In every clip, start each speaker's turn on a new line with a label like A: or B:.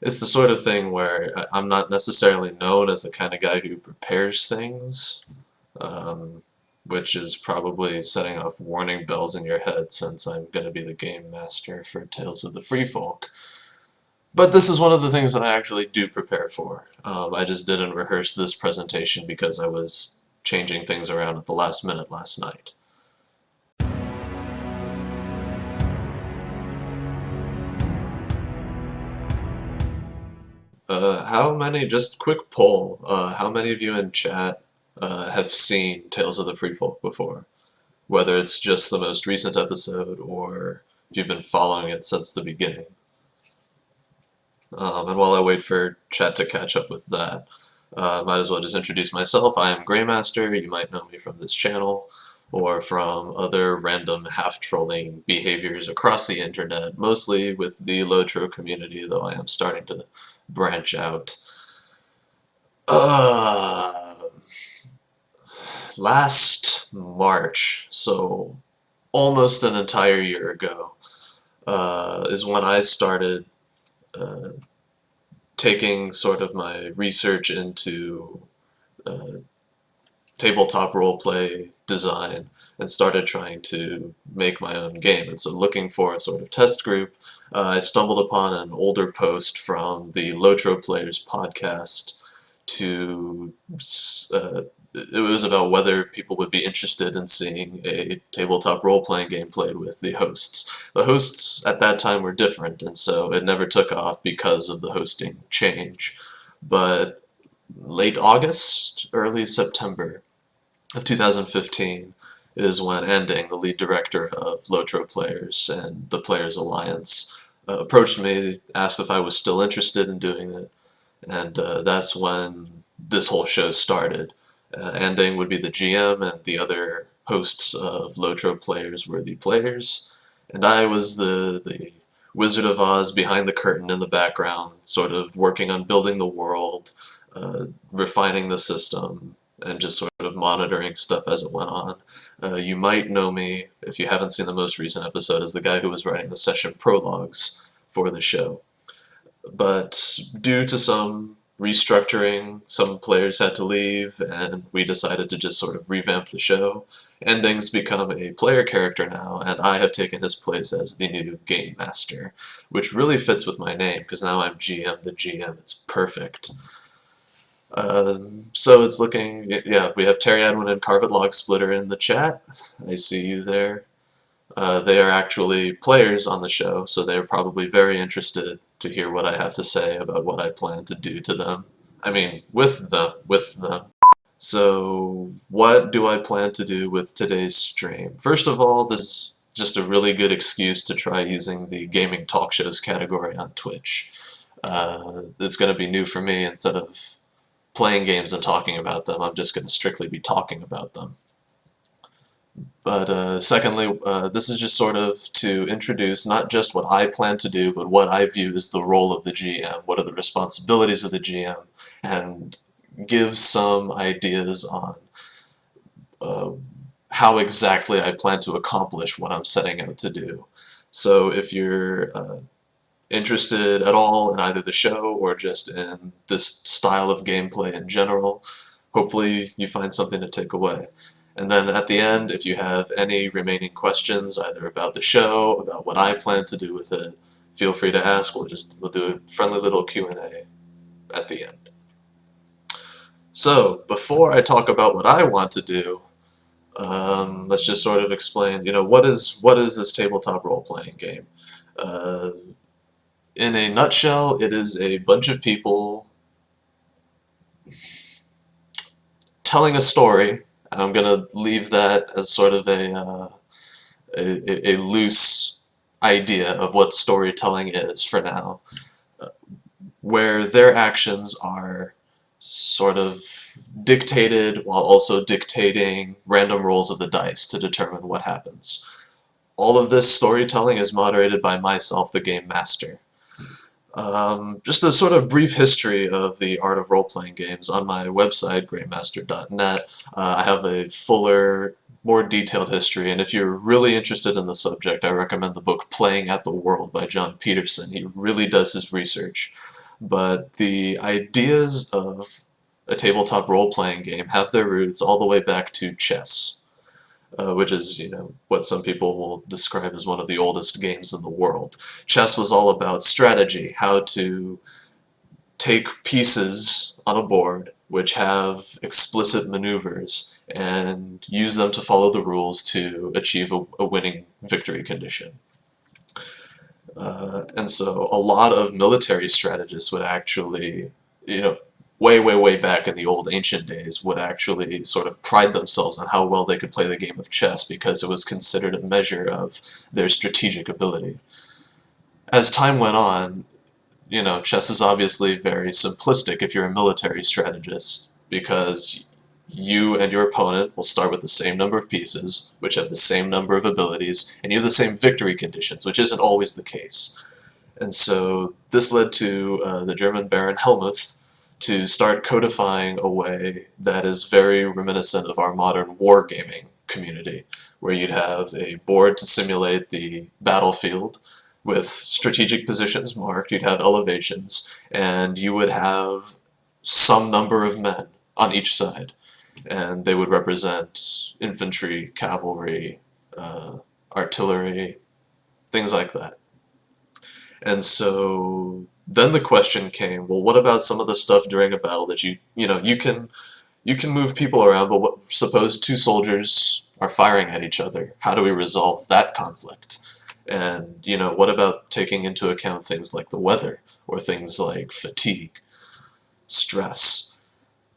A: it's the sort of thing where I'm not necessarily known as the kind of guy who prepares things, um, which is probably setting off warning bells in your head since I'm going to be the game master for Tales of the Free Folk. But this is one of the things that I actually do prepare for. I just didn't rehearse this presentation because I was changing things around at the last minute last night. How many, just quick poll, how many of you in chat have seen Tales of the Free Folk before? Whether it's just the most recent episode or if you've been following it since the beginning. And while I wait for chat to catch up with that, might as well just introduce myself. I am GreyMaster. You might know me from this channel or from other random half-trolling behaviors across the internet, mostly with the Lotro community, though I am starting to branch out. Last March, so almost an entire year ago, is when I started taking sort of my research into tabletop roleplay design and started trying to make my own game. And so looking for a sort of test group, I stumbled upon an older post from the Lotro Players podcast to it was about whether people would be interested in seeing a tabletop role-playing game played with the hosts. The hosts at that time were different, and so it never took off because of the hosting change. But late August, early September of 2015 is when Ending, the lead director of Lotro Players and the Players Alliance, approached me, asked if I was still interested in doing it, and that's when this whole show started. Ending would be the GM, and the other hosts of Lotro Players were the players, and I was the Wizard of Oz behind the curtain in the background, sort of working on building the world, refining the system, and just sort of monitoring stuff as it went on. You might know me, if you haven't seen the most recent episode, as the guy who was writing the session prologues for the show. But due to some restructuring, some players had to leave, and we decided to just sort of revamp the show. Ending's become a player character now, and I have taken his place as the new Game Master, which really fits with my name, because now I'm GM the GM. It's perfect. So it's looking, yeah, we have Terry Edwin and Carvet Log Splitter in the chat. I see you there. They are actually players on the show, so they're probably very interested to hear what I have to say about what I plan to do to them. I mean, with them. So, what do I plan to do with today's stream? First of all, this is just a really good excuse to try using the gaming talk shows category on Twitch. It's going to be new for me. Instead of playing games and talking about them, I'm just going to strictly be talking about them. But secondly, this is just sort of to introduce not just what I plan to do, but what I view as the role of the GM, what are the responsibilities of the GM, and give some ideas on how exactly I plan to accomplish what I'm setting out to do. So if you're interested at all in either the show or just in this style of gameplay in general, hopefully you find something to take away. And then at the end, if you have any remaining questions, either about the show, about what I plan to do with it, feel free to ask. We'll do a friendly little Q&A at the end. So, before I talk about what I want to do, let's just sort of explain, what is this tabletop role-playing game? In a nutshell, it is a bunch of people telling a story. I'm going to leave that as sort of a loose idea of what storytelling is for now, where their actions are sort of dictated while also dictating random rolls of the dice to determine what happens. All of this storytelling is moderated by myself, the Game Master. Just a sort of brief history of the art of role-playing games. On my website, GreyMaster.net, I have a fuller, more detailed history, and if you're really interested in the subject, I recommend the book Playing at the World by John Peterson. He really does his research. but the ideas of a tabletop role-playing game have their roots all the way back to chess, which is, what some people will describe as one of the oldest games in the world. Chess was all about strategy, how to take pieces on a board which have explicit maneuvers and use them to follow the rules to achieve a winning victory condition. And so a lot of military strategists would actually, way, way, way back in the old ancient days, would actually sort of pride themselves on how well they could play the game of chess because it was considered a measure of their strategic ability. As time went on, chess is obviously very simplistic if you're a military strategist, because you and your opponent will start with the same number of pieces, which have the same number of abilities, and you have the same victory conditions, which isn't always the case. And so this led to the German Baron Helmuth to start codifying a way that is very reminiscent of our modern wargaming community, where you'd have a board to simulate the battlefield, with strategic positions marked, you'd have elevations, and you would have some number of men on each side. And they would represent infantry, cavalry, artillery, things like that. And so then the question came, well, what about some of the stuff during a battle that you can move people around, but suppose two soldiers are firing at each other? How do we resolve that conflict? And, what about taking into account things like the weather, or things like fatigue, stress?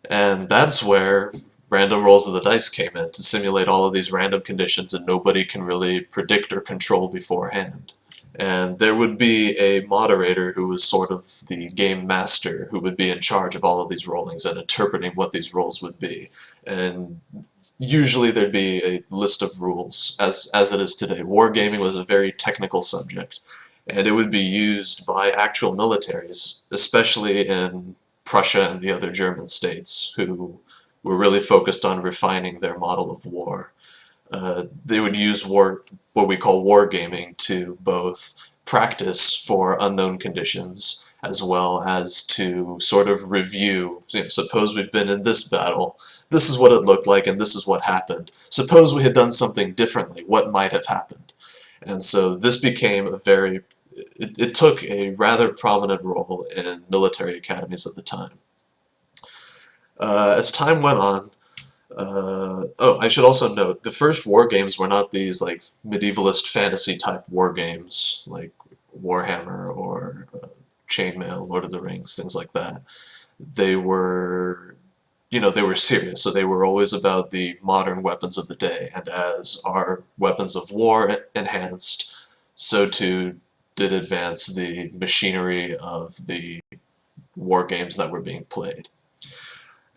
A: And that's where random rolls of the dice came in, to simulate all of these random conditions that nobody can really predict or control beforehand. And there would be a moderator who was sort of the game master, who would be in charge of all of these rollings and interpreting what these rolls would be. And usually there'd be a list of rules, as it is today. Wargaming was a very technical subject, and it would be used by actual militaries, especially in Prussia and the other German states, who were really focused on refining their model of war. They would use what we call wargaming to both practice for unknown conditions, as well as to sort of review, suppose we've been in this battle, this is what it looked like and this is what happened. Suppose we had done something differently, what might have happened? And so this became it took a rather prominent role in military academies at the time. As time went on, I should also note, the first war games were not these like medievalist fantasy type war games like Warhammer or Chainmail, Lord of the Rings, things like that. They were, they were serious, so they were always about the modern weapons of the day, and as our weapons of war enhanced, so too did advance the machinery of the war games that were being played.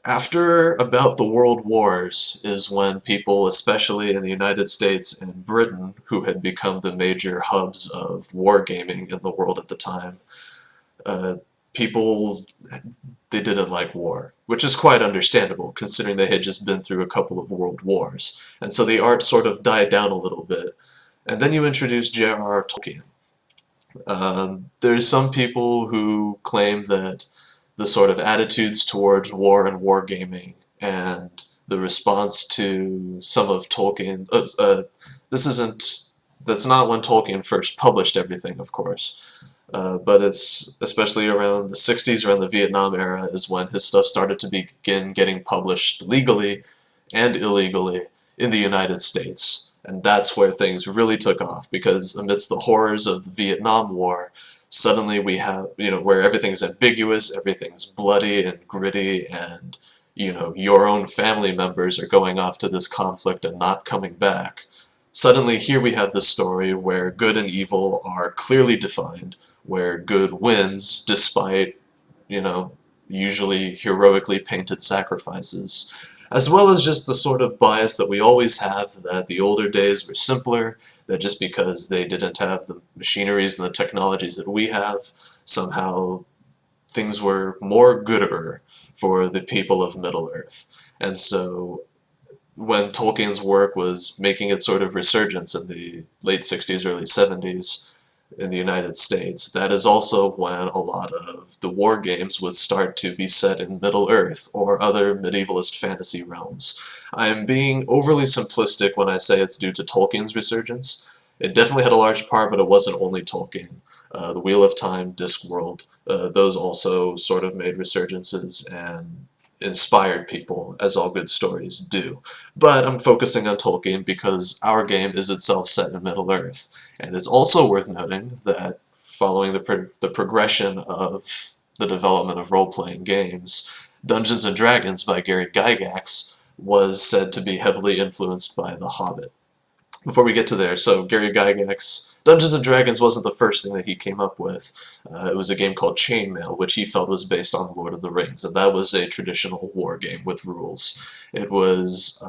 A: After about the World Wars is when people, especially in the United States and Britain, who had become the major hubs of wargaming in the world at the time, people, they didn't like war, which is quite understandable considering they had just been through a couple of world wars. And so the art sort of died down a little bit. And then you introduce J.R.R. Tolkien. There's some people who claim that the sort of attitudes towards war and wargaming and the response to some of Tolkien, that's not when Tolkien first published everything, of course, but it's especially around the 60s, around the Vietnam era, is when his stuff started to begin getting published legally and illegally in the United States. And that's where things really took off, because amidst the horrors of the Vietnam War, suddenly we have, where everything's ambiguous, everything's bloody and gritty, and, your own family members are going off to this conflict and not coming back. Suddenly here we have this story where good and evil are clearly defined, where good wins despite, usually heroically painted sacrifices, as well as just the sort of bias that we always have that the older days were simpler, that just because they didn't have the machineries and the technologies that we have, somehow things were more gooder for the people of Middle-earth. And so when Tolkien's work was making its sort of resurgence in the late 60s, early 70s, in the United States, that is also when a lot of the war games would start to be set in Middle-earth or other medievalist fantasy realms. I am being overly simplistic when I say it's due to Tolkien's resurgence. It definitely had a large part, but it wasn't only Tolkien. The Wheel of Time, Discworld, those also sort of made resurgences and inspired people, as all good stories do. But I'm focusing on Tolkien because our game is itself set in Middle-earth. And it's also worth noting that following the progression of the development of role-playing games, Dungeons & Dragons by Gary Gygax was said to be heavily influenced by The Hobbit. Before we get to there, so Gary Gygax, Dungeons & Dragons wasn't the first thing that he came up with. It was a game called Chainmail, which he felt was based on The Lord of the Rings, and that was a traditional war game with rules. It was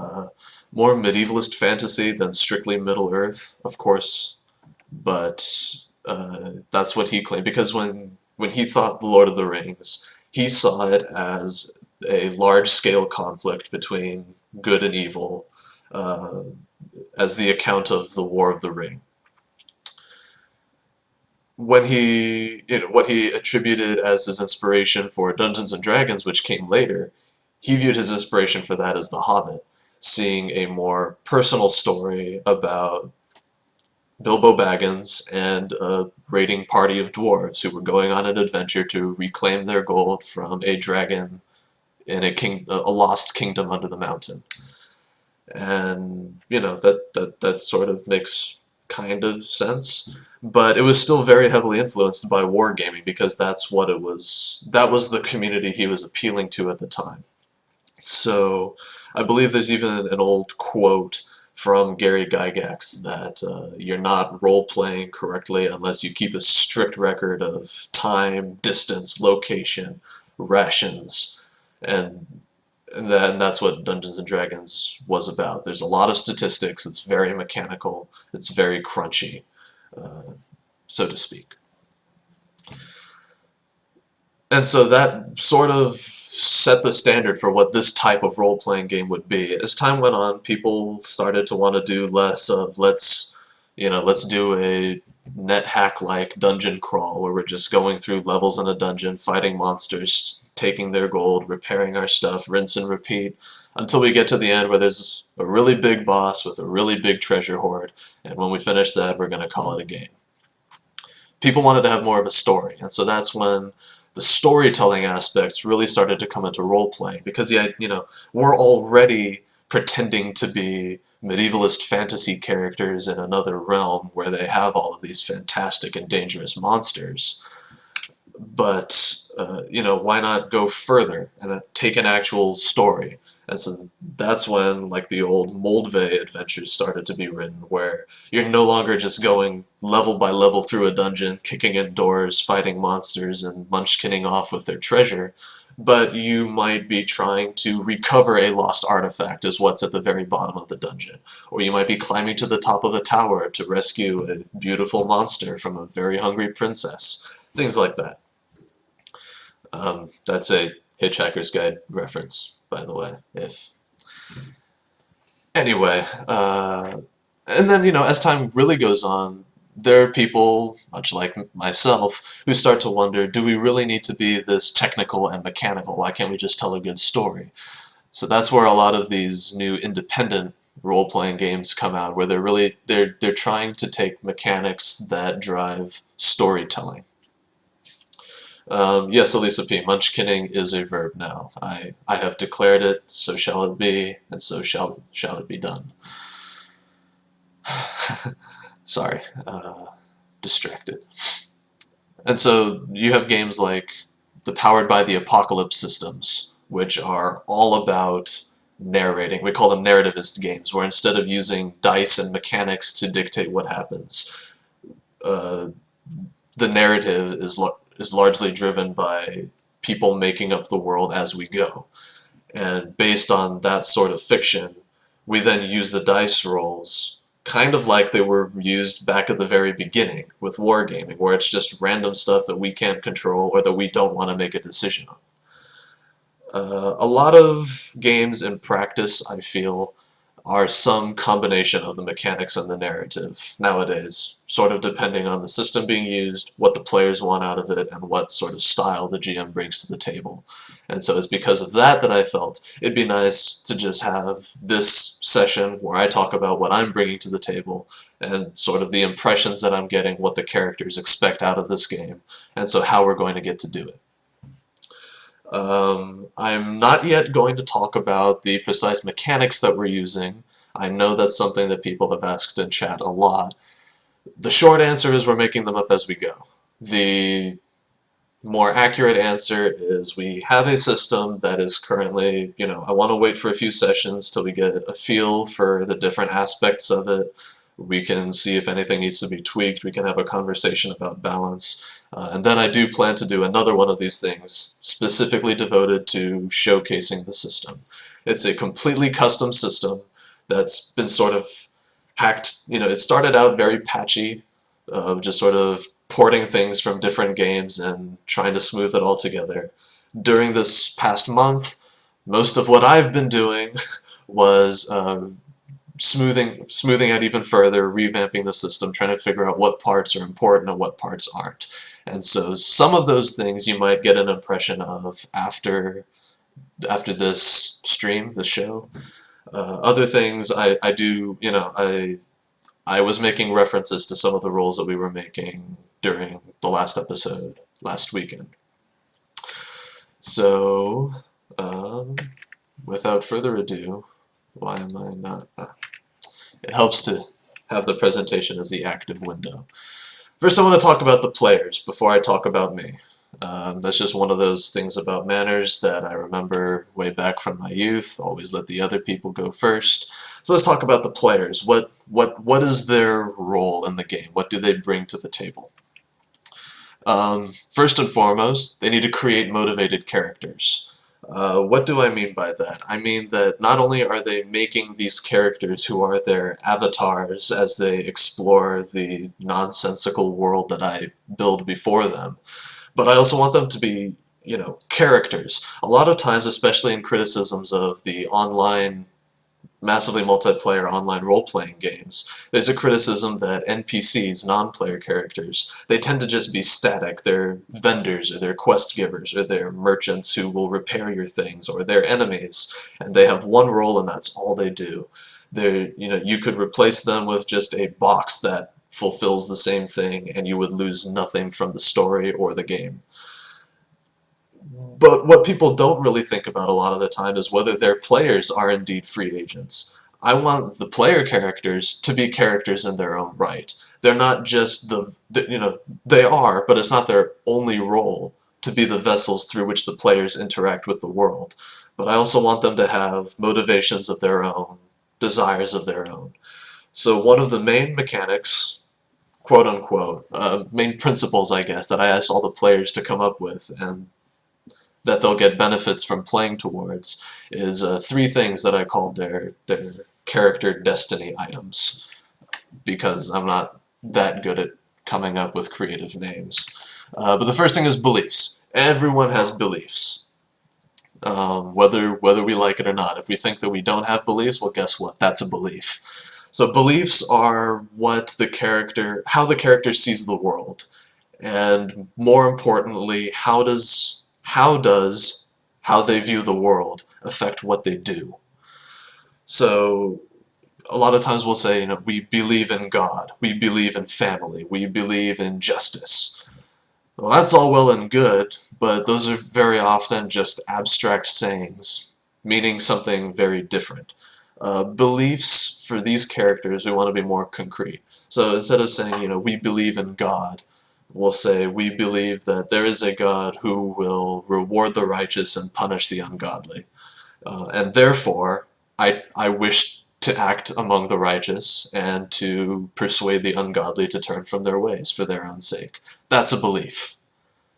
A: more medievalist fantasy than strictly Middle-earth, of course, but that's what he claimed, because when he thought The Lord of the Rings, he saw it as a large-scale conflict between good and evil, as the account of the War of the Ring. When what he attributed as his inspiration for Dungeons & Dragons, which came later, he viewed his inspiration for that as The Hobbit, seeing a more personal story about Bilbo Baggins and a raiding party of dwarves who were going on an adventure to reclaim their gold from a dragon in a lost kingdom under the mountain. And, you know, that sort of makes kind of sense. But it was still very heavily influenced by wargaming, because that's what it was. That was the community he was appealing to at the time. So I believe there's even an old quote from Gary Gygax that you're not role-playing correctly unless you keep a strict record of time, distance, location, rations, and that's what Dungeons & Dragons was about. There's a lot of statistics, it's very mechanical, it's very crunchy, so to speak. And so that sort of set the standard for what this type of role-playing game would be. As time went on, people started to want to do less of let's do a NetHack-like dungeon crawl where we're just going through levels in a dungeon, fighting monsters, taking their gold, repairing our stuff, rinse and repeat, until we get to the end where there's a really big boss with a really big treasure hoard, and when we finish that, we're going to call it a game. People wanted to have more of a story, and so that's when the storytelling aspects really started to come into role-playing, because we're already pretending to be medievalist fantasy characters in another realm where they have all of these fantastic and dangerous monsters. But, why not go further and take an actual story? And so that's when, like, the old Moldvay adventures started to be written, where you're no longer just going level by level through a dungeon, kicking in doors, fighting monsters, and munchkinning off with their treasure, but you might be trying to recover a lost artifact as what's at the very bottom of the dungeon. Or you might be climbing to the top of a tower to rescue a beautiful monster from a very hungry princess. Things like that. That's a Hitchhiker's Guide reference, by the way. Anyway, and then, as time really goes on, there are people, much like myself, who start to wonder, do we really need to be this technical and mechanical? Why can't we just tell a good story? So that's where a lot of these new independent role-playing games come out, where they're trying to take mechanics that drive storytelling. Yes, Elisa P. Munchkinning is a verb now. I have declared it, so shall it be, and so shall it be done. Sorry, distracted. And so you have games like the Powered by the Apocalypse systems, which are all about narrating. We call them narrativist games, where instead of using dice and mechanics to dictate what happens, the narrative is largely driven by people making up the world as we go. And based on that sort of fiction, we then use the dice rolls kind of like they were used back at the very beginning with wargaming, where it's just random stuff that we can't control or that we don't want to make a decision on. A lot of games in practice, I feel, are some combination of the mechanics and the narrative nowadays, sort of depending on the system being used, what the players want out of it, and what sort of style the GM brings to the table. And so it's because of that that I felt it'd be nice to just have this session where I talk about what I'm bringing to the table and sort of the impressions that I'm getting, what the characters expect out of this game, and so how we're going to get to do it. I'm not yet going to talk about the precise mechanics that we're using. I know that's something that people have asked in chat a lot. The short answer is we're making them up as we go. The more accurate answer is we have a system that is currently, I want to wait for a few sessions till we get a feel for the different aspects of it. We can see if anything needs to be tweaked. We can have a conversation about balance. And then I do plan to do another one of these things specifically devoted to showcasing the system. It's a completely custom system that's been sort of hacked. It started out very patchy, just sort of porting things from different games and trying to smooth it all together. During this past month, most of what I've been doing was smoothing out even further, revamping the system, trying to figure out what parts are important and what parts aren't. And so some of those things you might get an impression of after this stream, this show. Other things I do, I was making references to some of the roles that we were making during the last episode, last weekend. So, without further ado, why am I not? It helps to have the presentation as the active window. First, I want to talk about the players before I talk about me. That's just one of those things about manners that I remember way back from my youth. Always let the other people go first. So let's talk about the players. What is their role in the game? What do they bring to the table? First and foremost, they need to create motivated characters. What do I mean by that? I mean that not only are they making these characters who are their avatars as they explore the nonsensical world that I build before them, but I also want them to be, characters. A lot of times, especially in criticisms of the online, massively multiplayer online role-playing games, there's a criticism that NPCs, non-player characters, they tend to just be static. They're vendors, or they're quest givers, or they're merchants who will repair your things, or they're enemies, and they have one role and that's all they do. You could replace them with just a box that fulfills the same thing, and you would lose nothing from the story or the game. But what people don't really think about a lot of the time is whether their players are indeed free agents. I want the player characters to be characters in their own right. They're not just they are, but it's not their only role to be the vessels through which the players interact with the world. But I also want them to have motivations of their own, desires of their own. So one of the main mechanics, quote-unquote, main principles, I guess, that I asked all the players to come up with, and that they'll get benefits from playing towards, is three things that I called their character destiny items, because I'm not that good at coming up with creative names. But the first thing is beliefs. Everyone has beliefs, whether we like it or not. If we think that we don't have beliefs, well, guess what? That's a belief. So beliefs are how the character sees the world, and more importantly, how they view the world affect what they do. So a lot of times we'll say, we believe in God, we believe in family, we believe in justice. Well, that's all well and good, but those are very often just abstract sayings, meaning something very different. Beliefs, for these characters, we want to be more concrete. So instead of saying, we believe in God, we'll say, we believe that there is a God who will reward the righteous and punish the ungodly. And therefore, I wish to act among the righteous and to persuade the ungodly to turn from their ways for their own sake. That's a belief.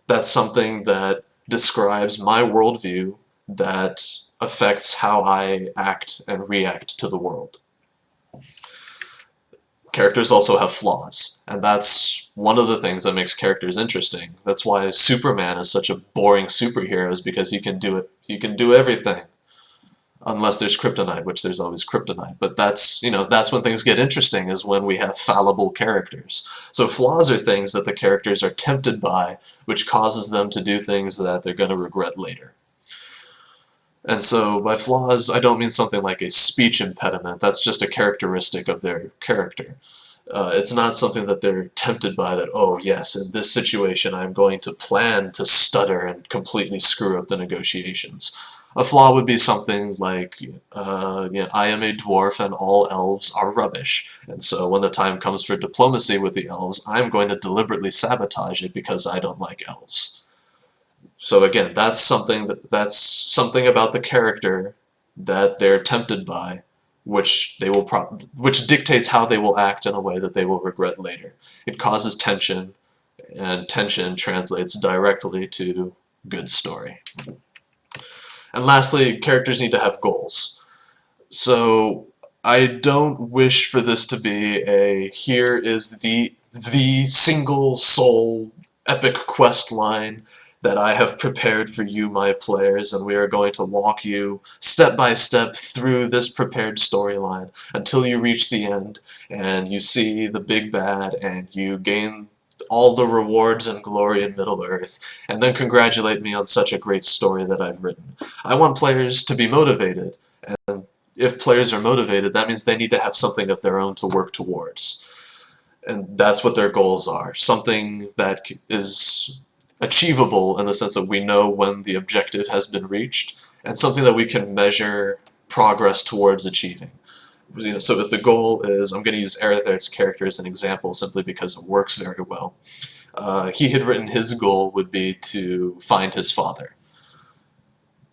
A: That's something that describes my worldview, that affects how I act and react to the world. Characters also have flaws, and that's one of the things that makes characters interesting. That's why Superman is such a boring superhero, is because he can do everything. unless there's kryptonite, which there's always kryptonite. But that's, that's when things get interesting, is when we have fallible characters. So flaws are things that the characters are tempted by, which causes them to do things that they're going to regret later. And so by flaws, I don't mean something like a speech impediment. That's just a characteristic of their character. It's not something that they're tempted by, that, oh yes, in this situation I'm going to plan to stutter and completely screw up the negotiations. A flaw would be something like, I am a dwarf and all elves are rubbish, and so when the time comes for diplomacy with the elves, I'm going to deliberately sabotage it because I don't like elves. So again, that's something about the character that they're tempted by, which dictates how they will act in a way that they will regret later. It causes tension, and tension translates directly to good story. And lastly, characters need to have goals. So I don't wish for this to be here is the single soul epic quest line that I have prepared for you, my players, and we are going to walk you step by step through this prepared storyline until you reach the end and you see the big bad and you gain all the rewards and glory in Middle-earth, and then congratulate me on such a great story that I've written. I want players to be motivated, and if players are motivated, that means they need to have something of their own to work towards. And that's what their goals are. Something that is achievable in the sense that we know when the objective has been reached, and something that we can measure progress towards achieving. So if the goal is, I'm going to use Arether's character as an example simply because it works very well. He had written his goal would be to find his father.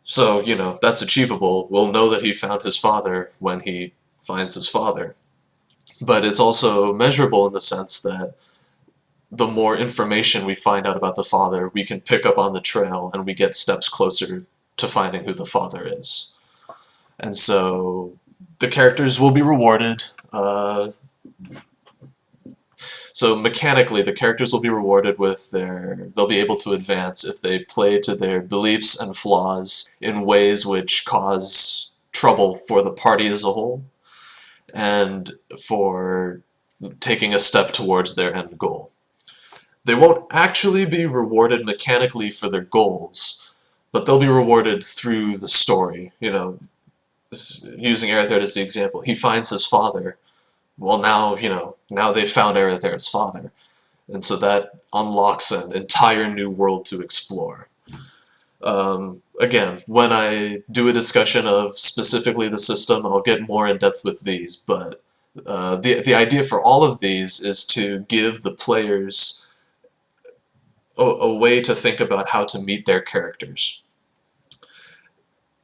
A: So, that's achievable. We'll know that he found his father when he finds his father. But it's also measurable in the sense that the more information we find out about the father, we can pick up on the trail and we get steps closer to finding who the father is. And so the characters will be rewarded. So mechanically, the characters will be rewarded with they'll be able to advance if they play to their beliefs and flaws in ways which cause trouble for the party as a whole, and for taking a step towards their end goal. They won't actually be rewarded mechanically for their goals, but they'll be rewarded through the story. Using Arether as the example, he finds his father. Well, now they've found Arether's father, and so that unlocks an entire new world to explore. Again, when I do a discussion of specifically the system, I'll get more in depth with these, but the idea for all of these is to give the players a way to think about how to meet their characters.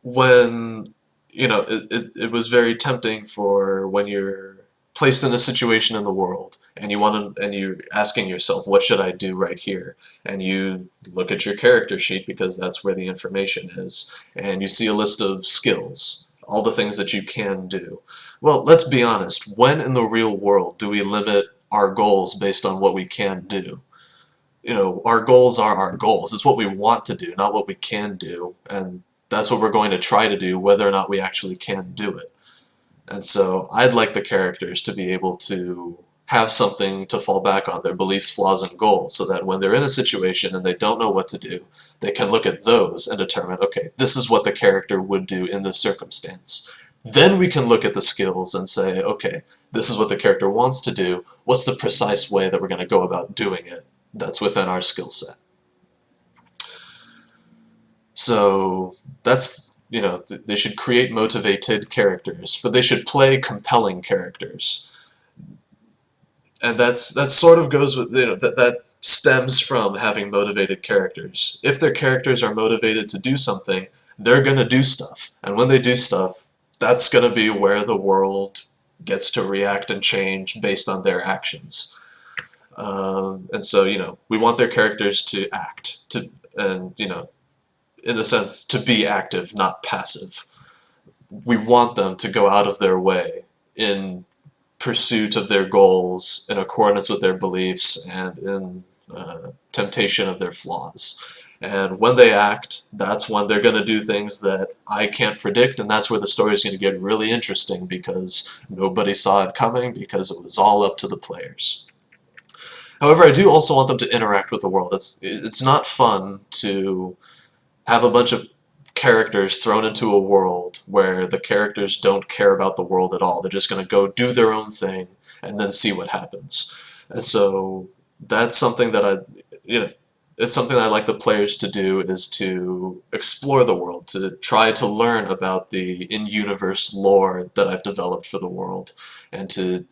A: When, it was very tempting for when you're placed in a situation in the world and you're asking yourself, what should I do right here? And you look at your character sheet because that's where the information is, and you see a list of skills, all the things that you can do. Well, let's be honest, when in the real world do we limit our goals based on what we can do? Our goals are our goals. It's what we want to do, not what we can do, and that's what we're going to try to do, whether or not we actually can do it. And so I'd like the characters to be able to have something to fall back on, their beliefs, flaws, and goals, so that when they're in a situation and they don't know what to do, they can look at those and determine, okay, this is what the character would do in this circumstance. Then we can look at the skills and say, okay, this is what the character wants to do. What's the precise way that we're going to go about doing it that's within our skill set? So that's, they should create motivated characters, but they should play compelling characters. And that sort of goes with, that stems from having motivated characters. If their characters are motivated to do something, they're going to do stuff. And when they do stuff, that's going to be where the world gets to react and change based on their actions. And so, we want their characters to act, in the sense to be active, not passive. We want them to go out of their way in pursuit of their goals, in accordance with their beliefs, and in temptation of their flaws. And when they act, that's when they're going to do things that I can't predict, and that's where the story is going to get really interesting, because nobody saw it coming, because it was all up to the players. However, I do also want them to interact with the world. It's not fun to have a bunch of characters thrown into a world where the characters don't care about the world at all. They're just going to go do their own thing and then see what happens. And so that's something that it's something that I like the players to do, is to explore the world, to try to learn about the in-universe lore that I've developed for the world, and to,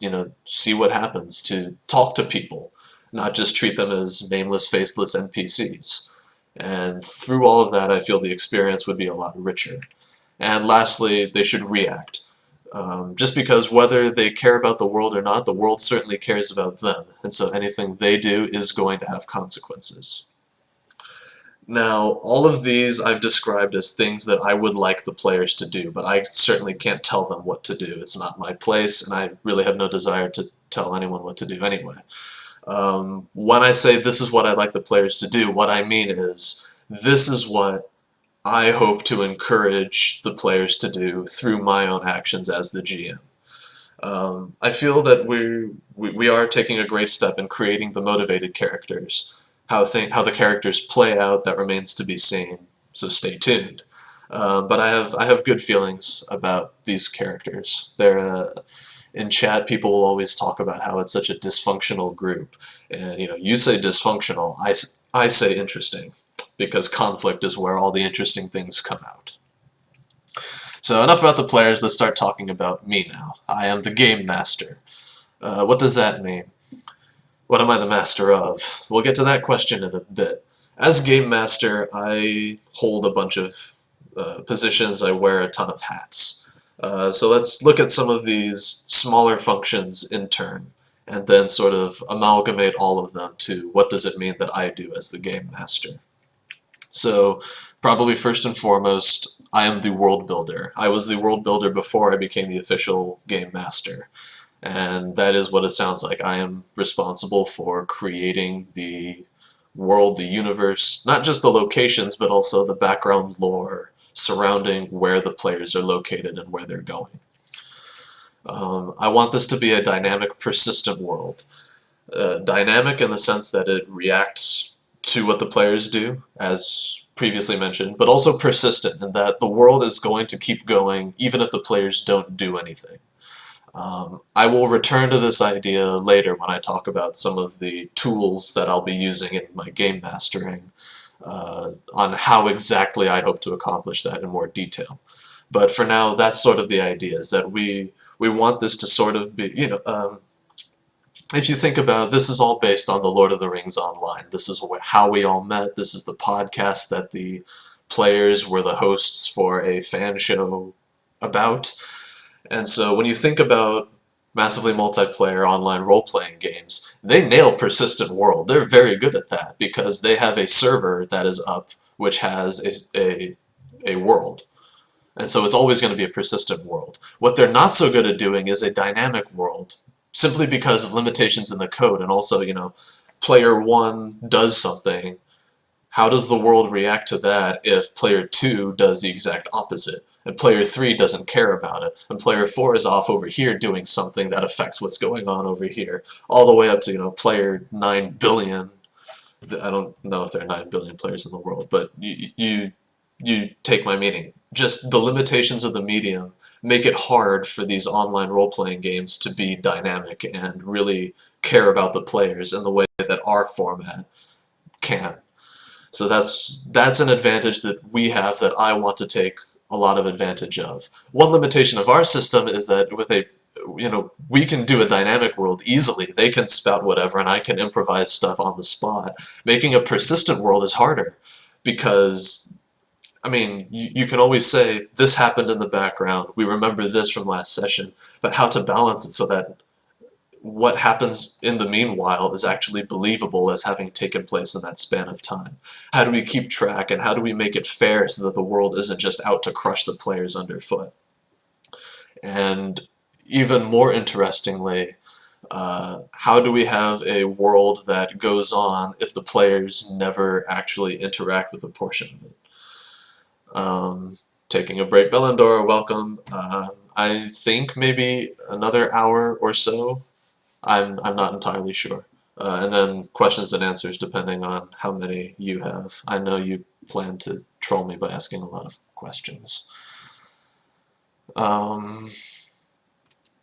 A: see what happens, to talk to people, not just treat them as nameless, faceless NPCs. And through all of that, I feel the experience would be a lot richer. And lastly, they should react. Just because whether they care about the world or not, the world certainly cares about them, and so anything they do is going to have consequences. Now, all of these I've described as things that I would like the players to do, but I certainly can't tell them what to do. It's not my place, and I really have no desire to tell anyone what to do anyway. When I say this is what I'd like the players to do, what I mean is this is what I hope to encourage the players to do through my own actions as the GM. I feel that we are taking a great step in creating the motivated characters. How the characters play out, that remains to be seen, so stay tuned. But I have good feelings about these characters. In chat, people will always talk about how it's such a dysfunctional group, and you say dysfunctional, I say interesting, because conflict is where all the interesting things come out. So enough about the players, let's start talking about me now. I am the Game Master. What does that mean? What am I the master of? We'll get to that question in a bit. As Game Master, I hold a bunch of positions, I wear a ton of hats. So let's look at some of these smaller functions in turn, and then sort of amalgamate all of them to what does it mean that I do as the Game Master. So, probably first and foremost, I am the world builder. I was the world builder before I became the official Game Master. And that is what it sounds like. I am responsible for creating the world, the universe, not just the locations, but also the background lore surrounding where the players are located and where they're going. I want this to be a dynamic, persistent world. Dynamic in the sense that it reacts to what the players do, as previously mentioned, but also persistent in that the world is going to keep going even if the players don't do anything. I will return to this idea later when I talk about some of the tools that I'll be using in my game mastering, on how exactly I hope to accomplish that in more detail. But for now, that's sort of the idea, is that we want this to sort of be, if you think about it, this is all based on the Lord of the Rings Online. This is how we all met. This is the podcast that the players were the hosts for a fan show about. And so when you think about massively multiplayer online role-playing games, they nail persistent world. They're very good at that because they have a server that is up which has a world. And so it's always going to be a persistent world. What they're not so good at doing is a dynamic world, simply because of limitations in the code, and also, player 1 does something. How does the world react to that if player 2 does the exact opposite? And player 3 doesn't care about it, and player 4 is off over here doing something that affects what's going on over here, all the way up to, player 9 billion. I don't know if there are 9 billion players in the world, but you take my meaning. Just the limitations of the medium make it hard for these online role-playing games to be dynamic and really care about the players in the way that our format can. So that's an advantage that we have that I want to take a lot of advantage of. One limitation of our system is that with we can do a dynamic world easily. They can spout whatever and I can improvise stuff on the spot. Making a persistent world is harder because, you can always say, this happened in the background, we remember this from last session, but how to balance it so that what happens in the meanwhile is actually believable as having taken place in that span of time. How do we keep track, and how do we make it fair so that the world isn't just out to crush the players underfoot? And even more interestingly, How do we have a world that goes on if the players never actually interact with a portion of it? Taking a break, Bellendora, welcome. I think maybe another hour or so. I'm not entirely sure. And then questions and answers depending on how many you have. I know you plan to troll me by asking a lot of questions.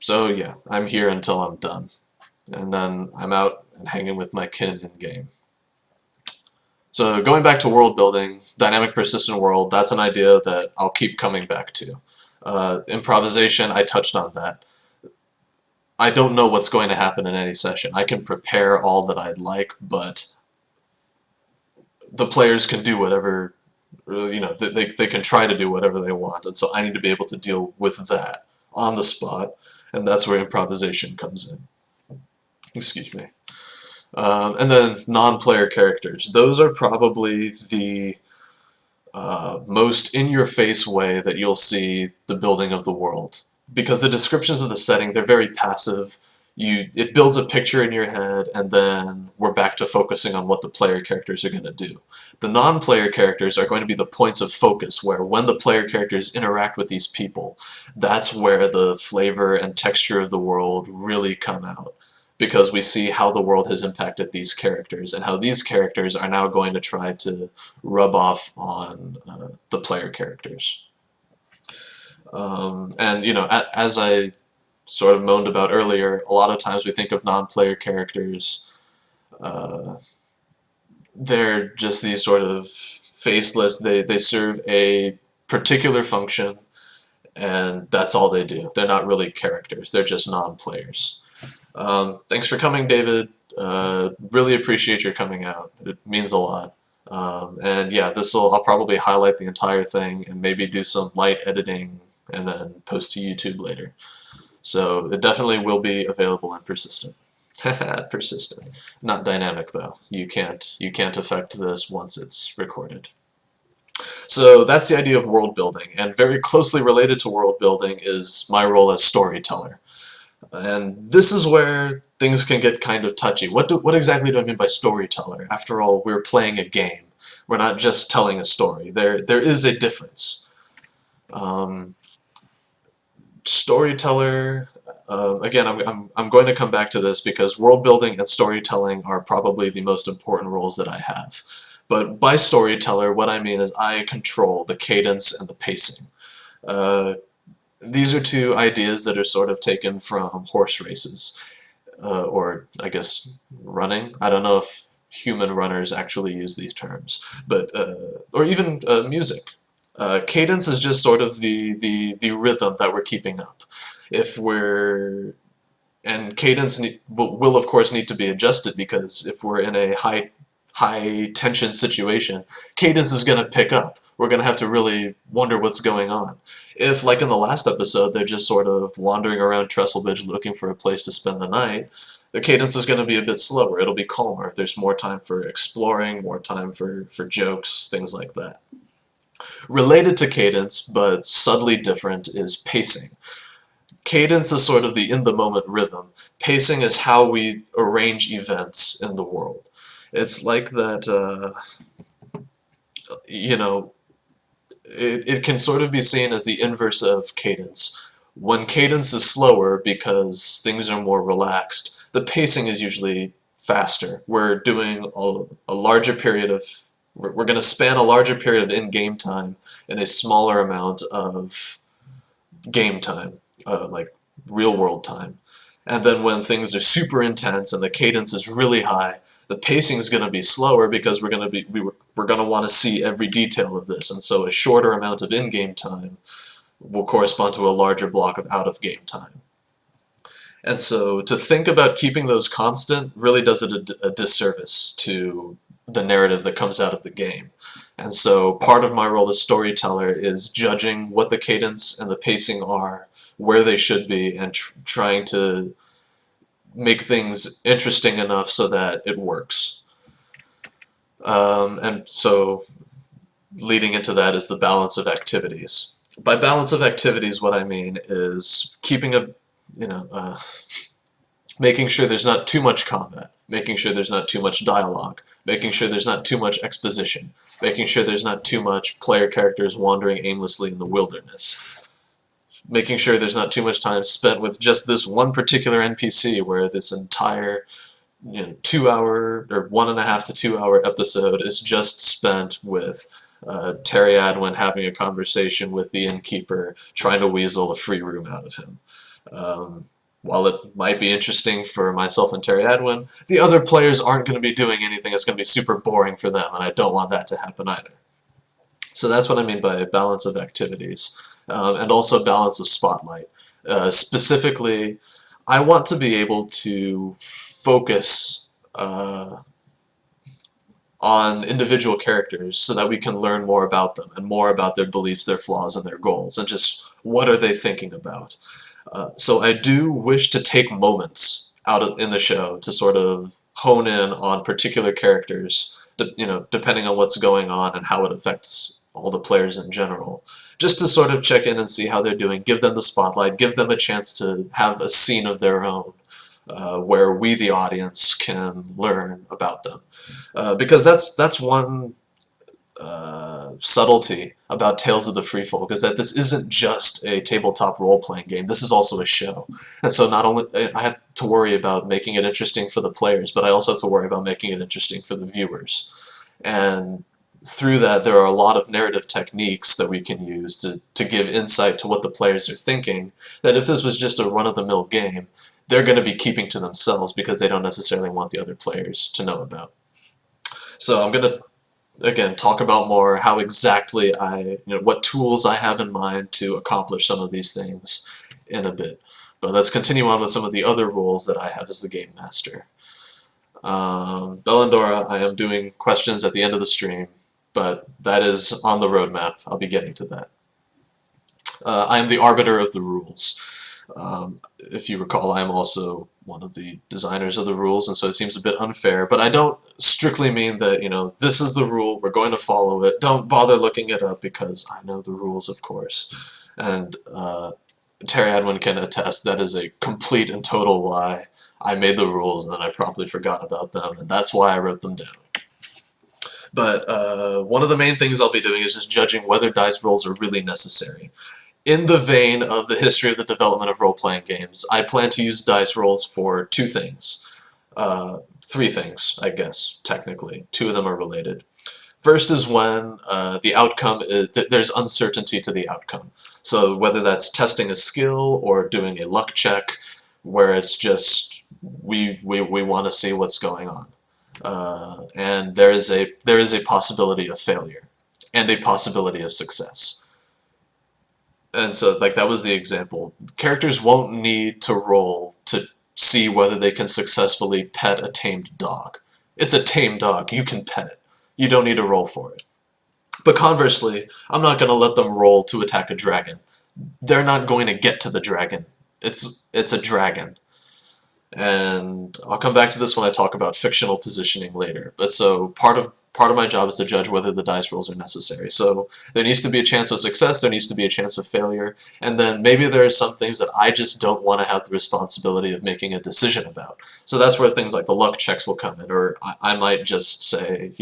A: So yeah, I'm here until I'm done. And then I'm out and hanging with my kin in-game. So going back to world building, dynamic persistent world, that's an idea that I'll keep coming back to. Improvisation, I touched on that. I don't know what's going to happen in any session. I can prepare all that I'd like, but the players can do whatever, they can try to do whatever they want, and so I need to be able to deal with that on the spot, and that's where improvisation comes in. Excuse me. And then non-player characters. Those are probably the most in-your-face way that you'll see the building of the world. Because the descriptions of the setting, they're very passive. It builds a picture in your head, and then we're back to focusing on what the player characters are going to do. The non-player characters are going to be the points of focus, where when the player characters interact with these people, that's where the flavor and texture of the world really come out. Because we see how the world has impacted these characters, and how these characters are now going to try to rub off on the player characters. And, as I sort of moaned about earlier, a lot of times we think of non-player characters, they're just these sort of faceless, they serve a particular function, and that's all they do. They're not really characters, they're just non-players. Thanks for coming, David. Really appreciate your coming out. It means a lot. And yeah, I'll probably highlight the entire thing and maybe do some light editing and then post to YouTube later. So it definitely will be available and persistent. Persistent. Not dynamic though. You can't affect this once it's recorded. So that's the idea of world building, and very closely related to world building is my role as storyteller. And this is where things can get kind of touchy. What exactly do I mean by storyteller? After all, we're playing a game. We're not just telling a story. There is a difference. Storyteller, again, I'm going to come back to this because world building and storytelling are probably the most important roles that I have. But by storyteller, what I mean is I control the cadence and the pacing. These are two ideas that are sort of taken from horse races, or I guess running. I don't know if human runners actually use these terms, but or even music. Cadence is just sort of the rhythm that we're keeping up. And cadence will of course need to be adjusted, because if we're in a high tension situation, cadence is going to pick up. We're going to have to really wonder what's going on. If, like in the last episode, they're just sort of wandering around Trestlebridge looking for a place to spend the night, the cadence is going to be a bit slower. It'll be calmer. There's more time for exploring, more time for jokes, things like that. Related to cadence, but subtly different, is pacing. Cadence is sort of the in-the-moment rhythm. Pacing is how we arrange events in the world. It's like that, it can sort of be seen as the inverse of cadence. When cadence is slower because things are more relaxed, the pacing is usually faster. We're doing a larger period of... We're going to span a larger period of in-game time and a smaller amount of game time, like real-world time. And then when things are super intense and the cadence is really high, the pacing is going to be slower because we're going to want to see every detail of this, and so a shorter amount of in-game time will correspond to a larger block of out-of-game time. And so to think about keeping those constant really does it a disservice to the narrative that comes out of the game. And so part of my role as storyteller is judging what the cadence and the pacing are, where they should be, and trying to make things interesting enough so that it works. And so leading into that is the balance of activities. By balance of activities, what I mean is keeping making sure there's not too much combat, making sure there's not too much dialogue, making sure there's not too much exposition, making sure there's not too much player characters wandering aimlessly in the wilderness, making sure there's not too much time spent with just this one particular NPC where this entire 2 hour or 1.5 to 2 hour episode is just spent with Terry Adwin having a conversation with the innkeeper, trying to weasel a free room out of him. While it might be interesting for myself and Terry Adwin, the other players aren't going to be doing anything that's going to be super boring for them, and I don't want that to happen either. So that's what I mean by balance of activities, and also balance of spotlight. Specifically, I want to be able to focus on individual characters so that we can learn more about them and more about their beliefs, their flaws, and their goals, and just what are they thinking about. So I do wish to take moments in the show to sort of hone in on particular characters, depending on what's going on and how it affects all the players in general, just to sort of check in and see how they're doing, give them the spotlight, give them a chance to have a scene of their own, where we, the audience, can learn about them. Because that's one subtlety about Tales of the Freefolk, is that this isn't just a tabletop role-playing game, this is also a show. And so not only I have to worry about making it interesting for the players, but I also have to worry about making it interesting for the viewers. And through that, there are a lot of narrative techniques that we can use to give insight to what the players are thinking, that if this was just a run-of-the-mill game, they're going to be keeping to themselves because they don't necessarily want the other players to know about. So I'm going to, again, talk about more how exactly what tools I have in mind to accomplish some of these things in a bit. But let's continue on with some of the other roles that I have as the Game Master. Bellandora, I am doing questions at the end of the stream, but that is on the roadmap. I'll be getting to that. I am the arbiter of the rules. If you recall, I am also one of the designers of the rules, and so it seems a bit unfair, but I don't strictly mean that, this is the rule, we're going to follow it, don't bother looking it up, because I know the rules, of course. And Terry Adwin can attest that is a complete and total lie. I made the rules, and then I promptly forgot about them, and that's why I wrote them down. But one of the main things I'll be doing is just judging whether dice rolls are really necessary. In the vein of the history of the development of role-playing games, I plan to use dice rolls for two things. Three things, I guess, technically. Two of them are related. First is when the outcome there's uncertainty to the outcome. So whether that's testing a skill or doing a luck check, where it's just we want to see what's going on. And there is a possibility of failure and a possibility of success. And so, that was the example. Characters won't need to roll to see whether they can successfully pet a tamed dog. It's a tamed dog. You can pet it. You don't need to roll for it. But conversely, I'm not going to let them roll to attack a dragon. They're not going to get to the dragon. It's a dragon. And I'll come back to this when I talk about fictional positioning later. But so part of my job is to judge whether the dice rolls are necessary. So there needs to be a chance of success, there needs to be a chance of failure, and then maybe there are some things that I just don't want to have the responsibility of making a decision about. So that's where things like the luck checks will come in, or I might just say,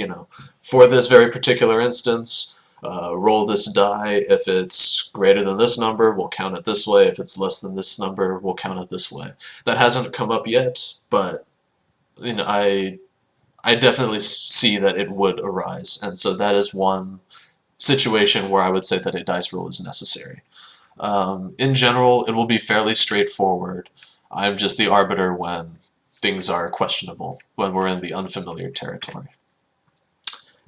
A: for this very particular instance, roll this die. If it's greater than this number, we'll count it this way. If it's less than this number, we'll count it this way. That hasn't come up yet, but I definitely see that it would arise, and so that is one situation where I would say that a dice roll is necessary. In general, it will be fairly straightforward. I'm just the arbiter when things are questionable, when we're in the unfamiliar territory.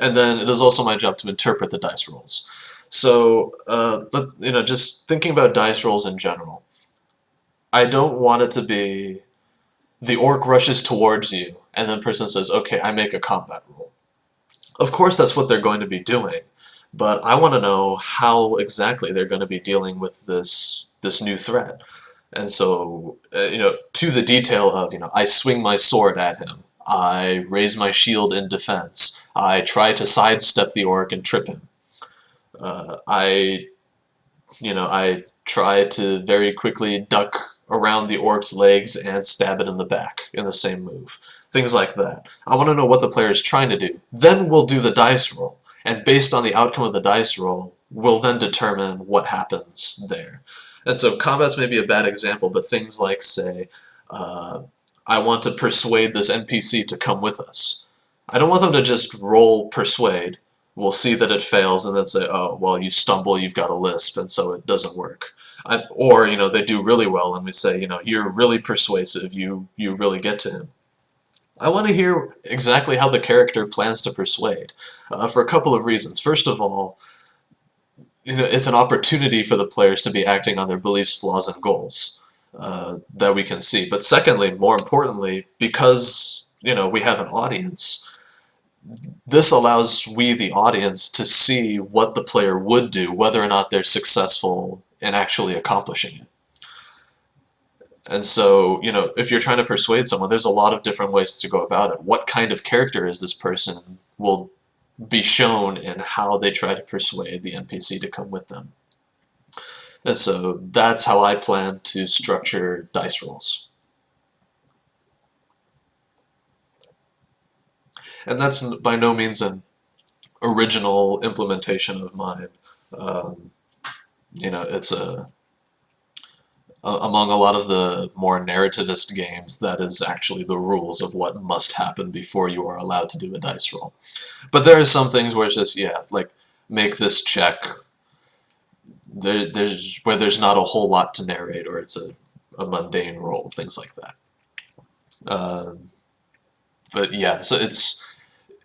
A: And then it is also my job to interpret the dice rolls. So, but just thinking about dice rolls in general, I don't want it to be the orc rushes towards you, and then the person says, okay, I make a combat roll. Of course that's what they're going to be doing, but I want to know how exactly they're going to be dealing with this new threat. And so, to the detail of, I swing my sword at him, I raise my shield in defense, I try to sidestep the orc and trip him. I try to very quickly duck around the orc's legs and stab it in the back in the same move. Things like that. I want to know what the player is trying to do. Then we'll do the dice roll, and based on the outcome of the dice roll, we'll then determine what happens there. And so combats may be a bad example, but things like, say, I want to persuade this NPC to come with us. I don't want them to just roll persuade. We'll see that it fails and then say, oh, well, you stumble, you've got a lisp, and so it doesn't work. Or, they do really well and we say, you're really persuasive, you really get to him. I want to hear exactly how the character plans to persuade, for a couple of reasons. First of all, it's an opportunity for the players to be acting on their beliefs, flaws, and goals that we can see. But secondly, more importantly, because we have an audience, this allows we, the audience, to see what the player would do, whether or not they're successful in actually accomplishing it. And so, if you're trying to persuade someone, there's a lot of different ways to go about it. What kind of character is this person will be shown in how they try to persuade the NPC to come with them. And so that's how I plan to structure dice rolls. And that's by no means an original implementation of mine. It's among a lot of the more narrativist games, that is actually the rules of what must happen before you are allowed to do a dice roll. But there are some things where it's just, like, make this check. There's where there's not a whole lot to narrate, or it's a mundane roll, things like that. But yeah, so it's,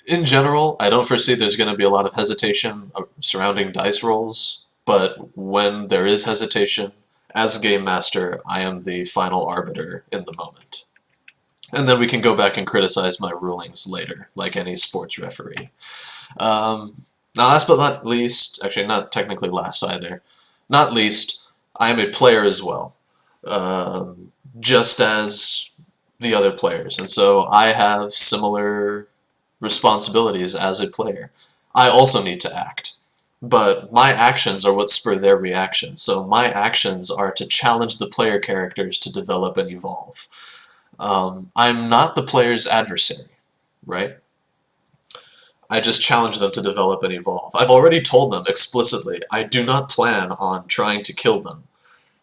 A: in general, I don't foresee there's going to be a lot of hesitation surrounding dice rolls, but when there is hesitation, as Game Master, I am the final arbiter in the moment. And then we can go back and criticize my rulings later, like any sports referee. Now, last but not least, actually not technically last either, not least, I am a player as well, just as the other players. And so I have similar responsibilities as a player. I also need to act. But my actions are what spur their reactions. So my actions are to challenge the player characters to develop and evolve. I'm not the player's adversary, right? I just challenge them to develop and evolve. I've already told them explicitly, I do not plan on trying to kill them,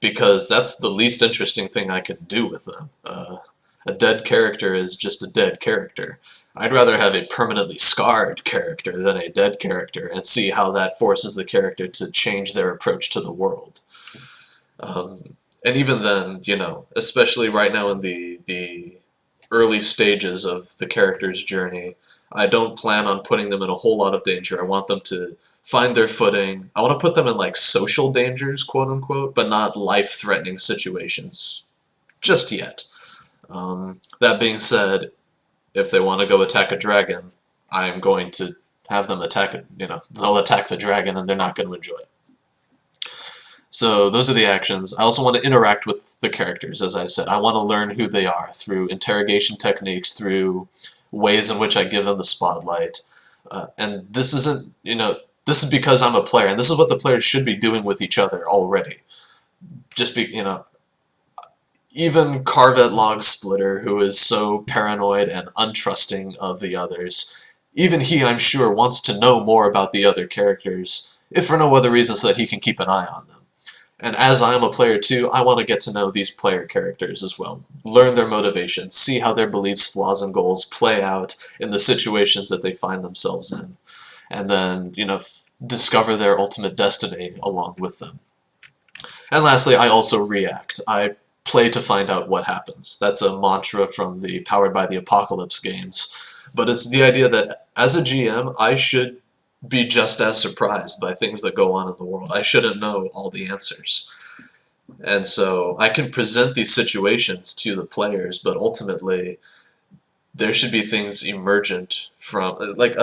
A: because that's the least interesting thing I can do with them. A dead character is just a dead character. I'd rather have a permanently scarred character than a dead character, and see how that forces the character to change their approach to the world. And even then, especially right now in the early stages of the character's journey, I don't plan on putting them in a whole lot of danger. I want them to find their footing. I want to put them in, like, social dangers, quote-unquote, but not life-threatening situations just yet. That being said, if they want to go attack a dragon, I'm going to have them attack it, they'll attack the dragon and they're not going to enjoy it. So those are the actions. I also want to interact with the characters, as I said. I want to learn who they are through interrogation techniques, through ways in which I give them the spotlight. And this isn't, this is because I'm a player, and this is what the players should be doing with each other already. Just even Carvet Log Splitter, who is so paranoid and untrusting of the others, even he, I'm sure, wants to know more about the other characters, if for no other reason so that he can keep an eye on them. And as I am a player too, I want to get to know these player characters as well. Learn their motivations, see how their beliefs, flaws, and goals play out in the situations that they find themselves in. And then, discover their ultimate destiny along with them. And lastly, I also react. I play to find out what happens. That's a mantra from the Powered by the Apocalypse games. But it's the idea that as a GM, I should be just as surprised by things that go on in the world. I shouldn't know all the answers. And so I can present these situations to the players, but ultimately there should be things emergent from, like,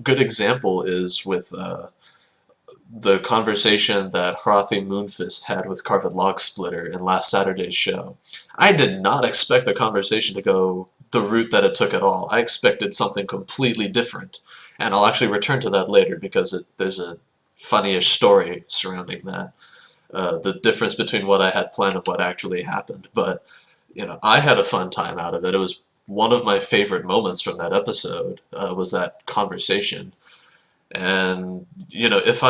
A: good example is with the conversation that Hrothi Moonfist had with Carvet Log Splitter in last Saturday's show. I did not expect the conversation to go the route that it took at all. I expected something completely different, and I'll actually return to that later because there's a funny-ish story surrounding that. the difference between what I had planned and what actually happened. But I had a fun time out of it. It was one of my favorite moments from that episode, was that conversation. And if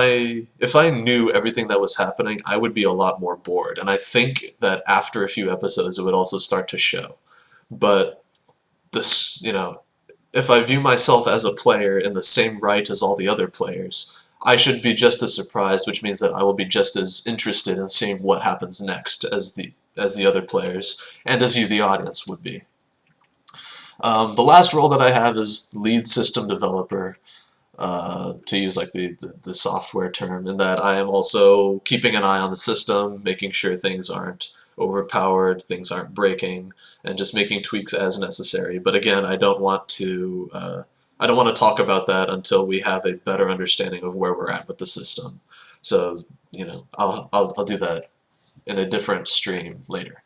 A: I knew everything that was happening, I would be a lot more bored. And I think that after a few episodes, it would also start to show. But this, if I view myself as a player in the same right as all the other players, I should be just as surprised, which means that I will be just as interested in seeing what happens next as the other players, and as you, the audience, would be. The last role that I have is lead system developer, to use like the software term, in that I am also keeping an eye on the system, making sure things aren't overpowered, things aren't breaking, and just making tweaks as necessary. But again, I don't want to talk about that until we have a better understanding of where we're at with the system. So I'll do that in a different stream later.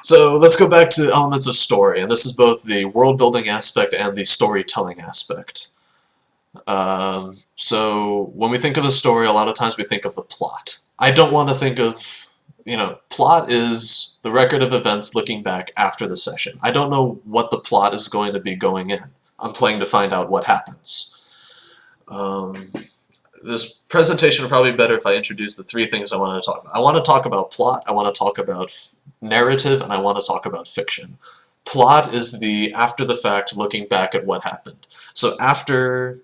A: So let's go back to elements of story, and this is both the world-building aspect and the storytelling aspect. So when we think of a story, a lot of times we think of the plot. I don't want to think of, plot is the record of events looking back after the session. I don't know what the plot is going to be going in. I'm playing to find out what happens. This presentation would probably be better if I introduced the three things I want to talk about. I want to talk about plot, I want to talk about narrative, and I want to talk about fiction. Plot is the after the fact looking back at what happened. So after,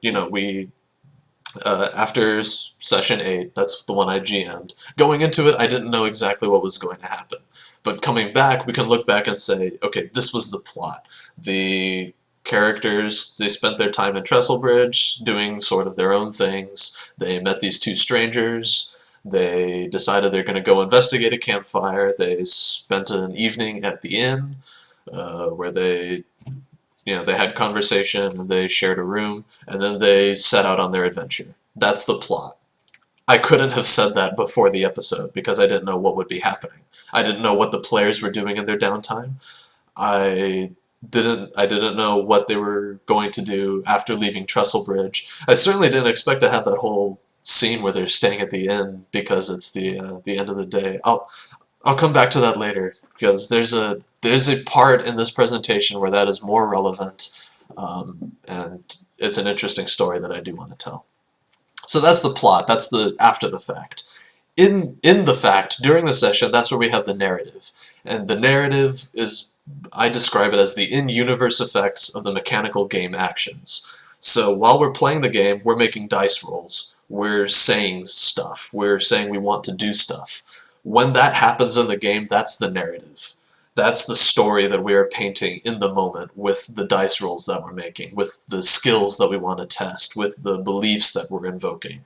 A: after session 8, that's the one I GM'd, going into it I didn't know exactly what was going to happen. But coming back, we can look back and say, okay, this was the plot. The characters, they spent their time in Trestlebridge doing sort of their own things. They met these two strangers. They decided they're going to go investigate a campfire. They spent an evening at the inn where they had conversation, and they shared a room, and then they set out on their adventure. That's the plot. I couldn't have said that before the episode because I didn't know what would be happening. I didn't know what the players were doing in their downtime. I didn't know what they were going to do after leaving Trestlebridge. I certainly didn't expect to have that whole scene where they're staying at the inn because it's the end of the day. I'll come back to that later because there's a part in this presentation where that is more relevant, and it's an interesting story that I do want to tell. So that's the plot. That's the after the fact. In the fact, during the session, that's where we have the narrative, and the narrative is, I describe it as the in-universe effects of the mechanical game actions. So while we're playing the game, we're making dice rolls. We're saying stuff. We're saying we want to do stuff. When that happens in the game, that's the narrative. That's the story that we are painting in the moment with the dice rolls that we're making, with the skills that we want to test, with the beliefs that we're invoking,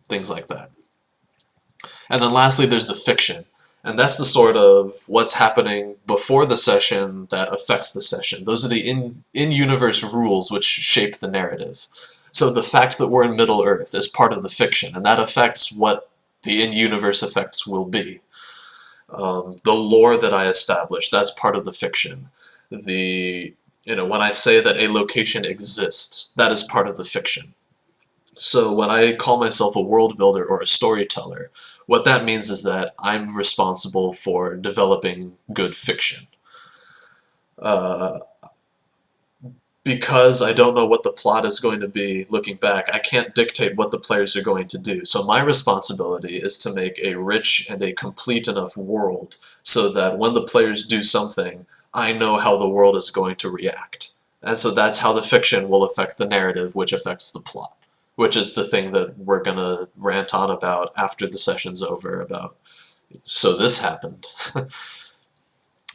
A: things like that. And then lastly, there's the fiction. And that's the sort of what's happening before the session that affects the session. Those are the in-universe rules which shape the narrative. So the fact that we're in Middle-earth is part of the fiction, and that affects what the in-universe effects will be. The lore that I establish, that's part of the fiction. When I say that a location exists, that is part of the fiction. So when I call myself a world builder or a storyteller, what that means is that I'm responsible for developing good fiction. Because I don't know what the plot is going to be looking back, I can't dictate what the players are going to do. So my responsibility is to make a rich and a complete enough world so that when the players do something, I know how the world is going to react. And so that's how the fiction will affect the narrative, which affects the plot, which is the thing that we're going to rant on about after the session's over about, so this happened.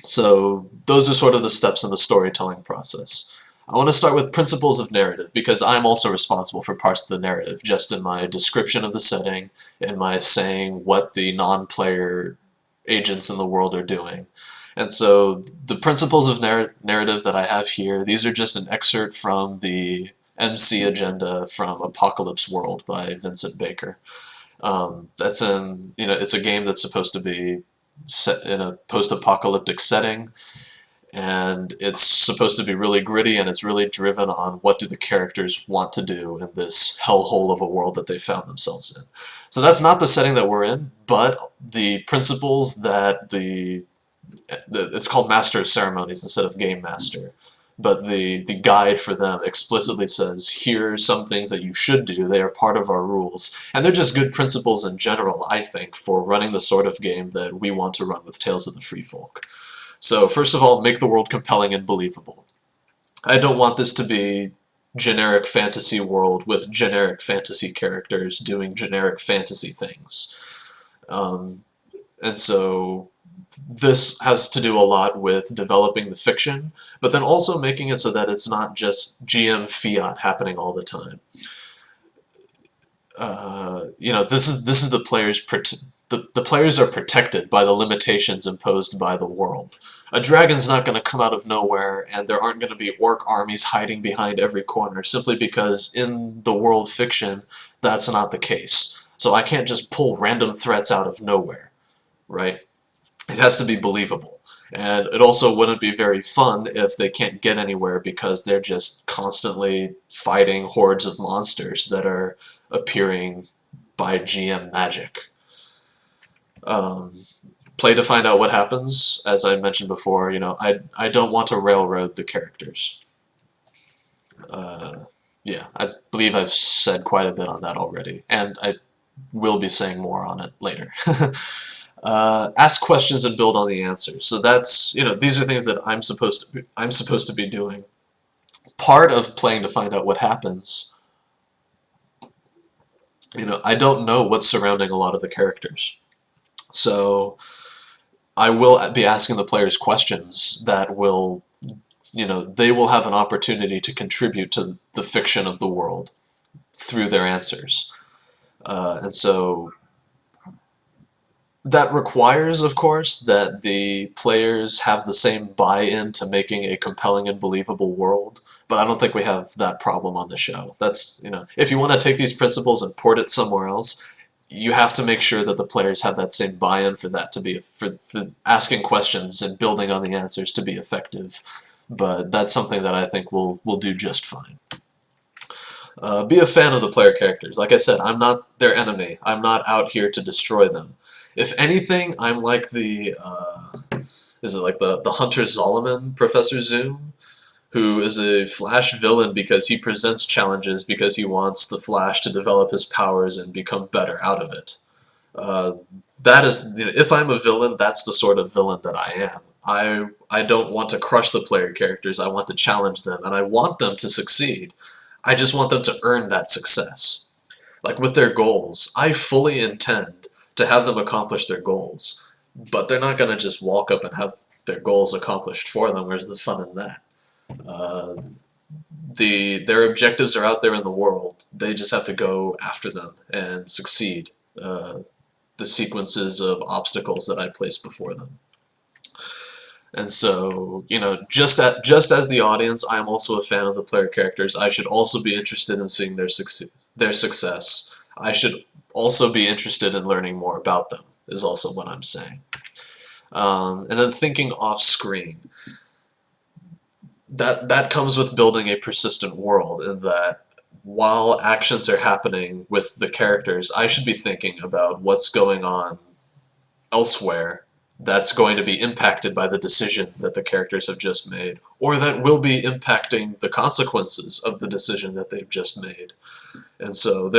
A: So those are sort of the steps in the storytelling process. I want to start with principles of narrative, because I'm also responsible for parts of the narrative, just in my description of the setting, in my saying what the non-player agents in the world are doing. And so the principles of narrative that I have here, these are just an excerpt from the MC agenda from Apocalypse World by Vincent Baker. It's a game that's supposed to be set in a post-apocalyptic setting, and it's supposed to be really gritty, and it's really driven on what do the characters want to do in this hellhole of a world that they found themselves in. So that's not the setting that we're in, but the principles that it's called Master of Ceremonies instead of Game Master, but the guide for them explicitly says, here are some things that you should do, they are part of our rules, and they're just good principles in general, I think, for running the sort of game that we want to run with Tales of the Free Folk. So first of all, make the world compelling and believable. I don't want this to be generic fantasy world with generic fantasy characters doing generic fantasy things. And so this has to do a lot with developing the fiction, but then also making it so that it's not just GM fiat happening all the time. You know, this is the players. The players are protected by the limitations imposed by the world. A dragon's not going to come out of nowhere, and there aren't going to be orc armies hiding behind every corner, simply because in the world fiction, that's not the case. So I can't just pull random threats out of nowhere, right? It has to be believable. And it also wouldn't be very fun if they can't get anywhere because they're just constantly fighting hordes of monsters that are appearing by GM magic. Play to find out what happens. As I mentioned before, you know, I don't want to railroad the characters. Yeah, I believe I've said quite a bit on that already, and I will be saying more on it later. Ask questions and build on the answers. So that's, you know, these are things that I'm supposed to be doing. Part of playing to find out what happens, you know, I don't know what's surrounding a lot of the characters. So I will be asking the players questions that will, you know, they will have an opportunity to contribute to the fiction of the world through their answers. And so that requires, of course, that the players have the same buy-in to making a compelling and believable world, but I don't think we have that problem on the show. That's, you know, if you want to take these principles and port it somewhere else, you have to make sure that the players have that same buy-in for that to be, for asking questions and building on the answers to be effective. But that's something that I think we'll do just fine. Be a fan of the player characters. Like I said, I'm not their enemy. I'm not out here to destroy them. If anything, I'm like the, is it like the Hunter Zolomon Professor Zoom, who is a Flash villain because he presents challenges because he wants the Flash to develop his powers and become better out of it. That is, you know, if I'm a villain, that's the sort of villain that I am. I don't want to crush the player characters, I want to challenge them, and I want them to succeed. I just want them to earn that success. Like with their goals, I fully intend to have them accomplish their goals, but they're not going to just walk up and have their goals accomplished for them. Where's the fun in that? Their objectives are out there in the world. They just have to go after them and succeed the sequences of obstacles that I place before them. And so, you know, just as the audience, I am also a fan of the player characters. I should also be interested in seeing their success. I should also be interested in learning more about them, is also what I'm saying. And then thinking off screen. That comes with building a persistent world, in that while actions are happening with the characters, I should be thinking about what's going on elsewhere that's going to be impacted by the decision that the characters have just made, or that will be impacting the consequences of the decision that they've just made. And so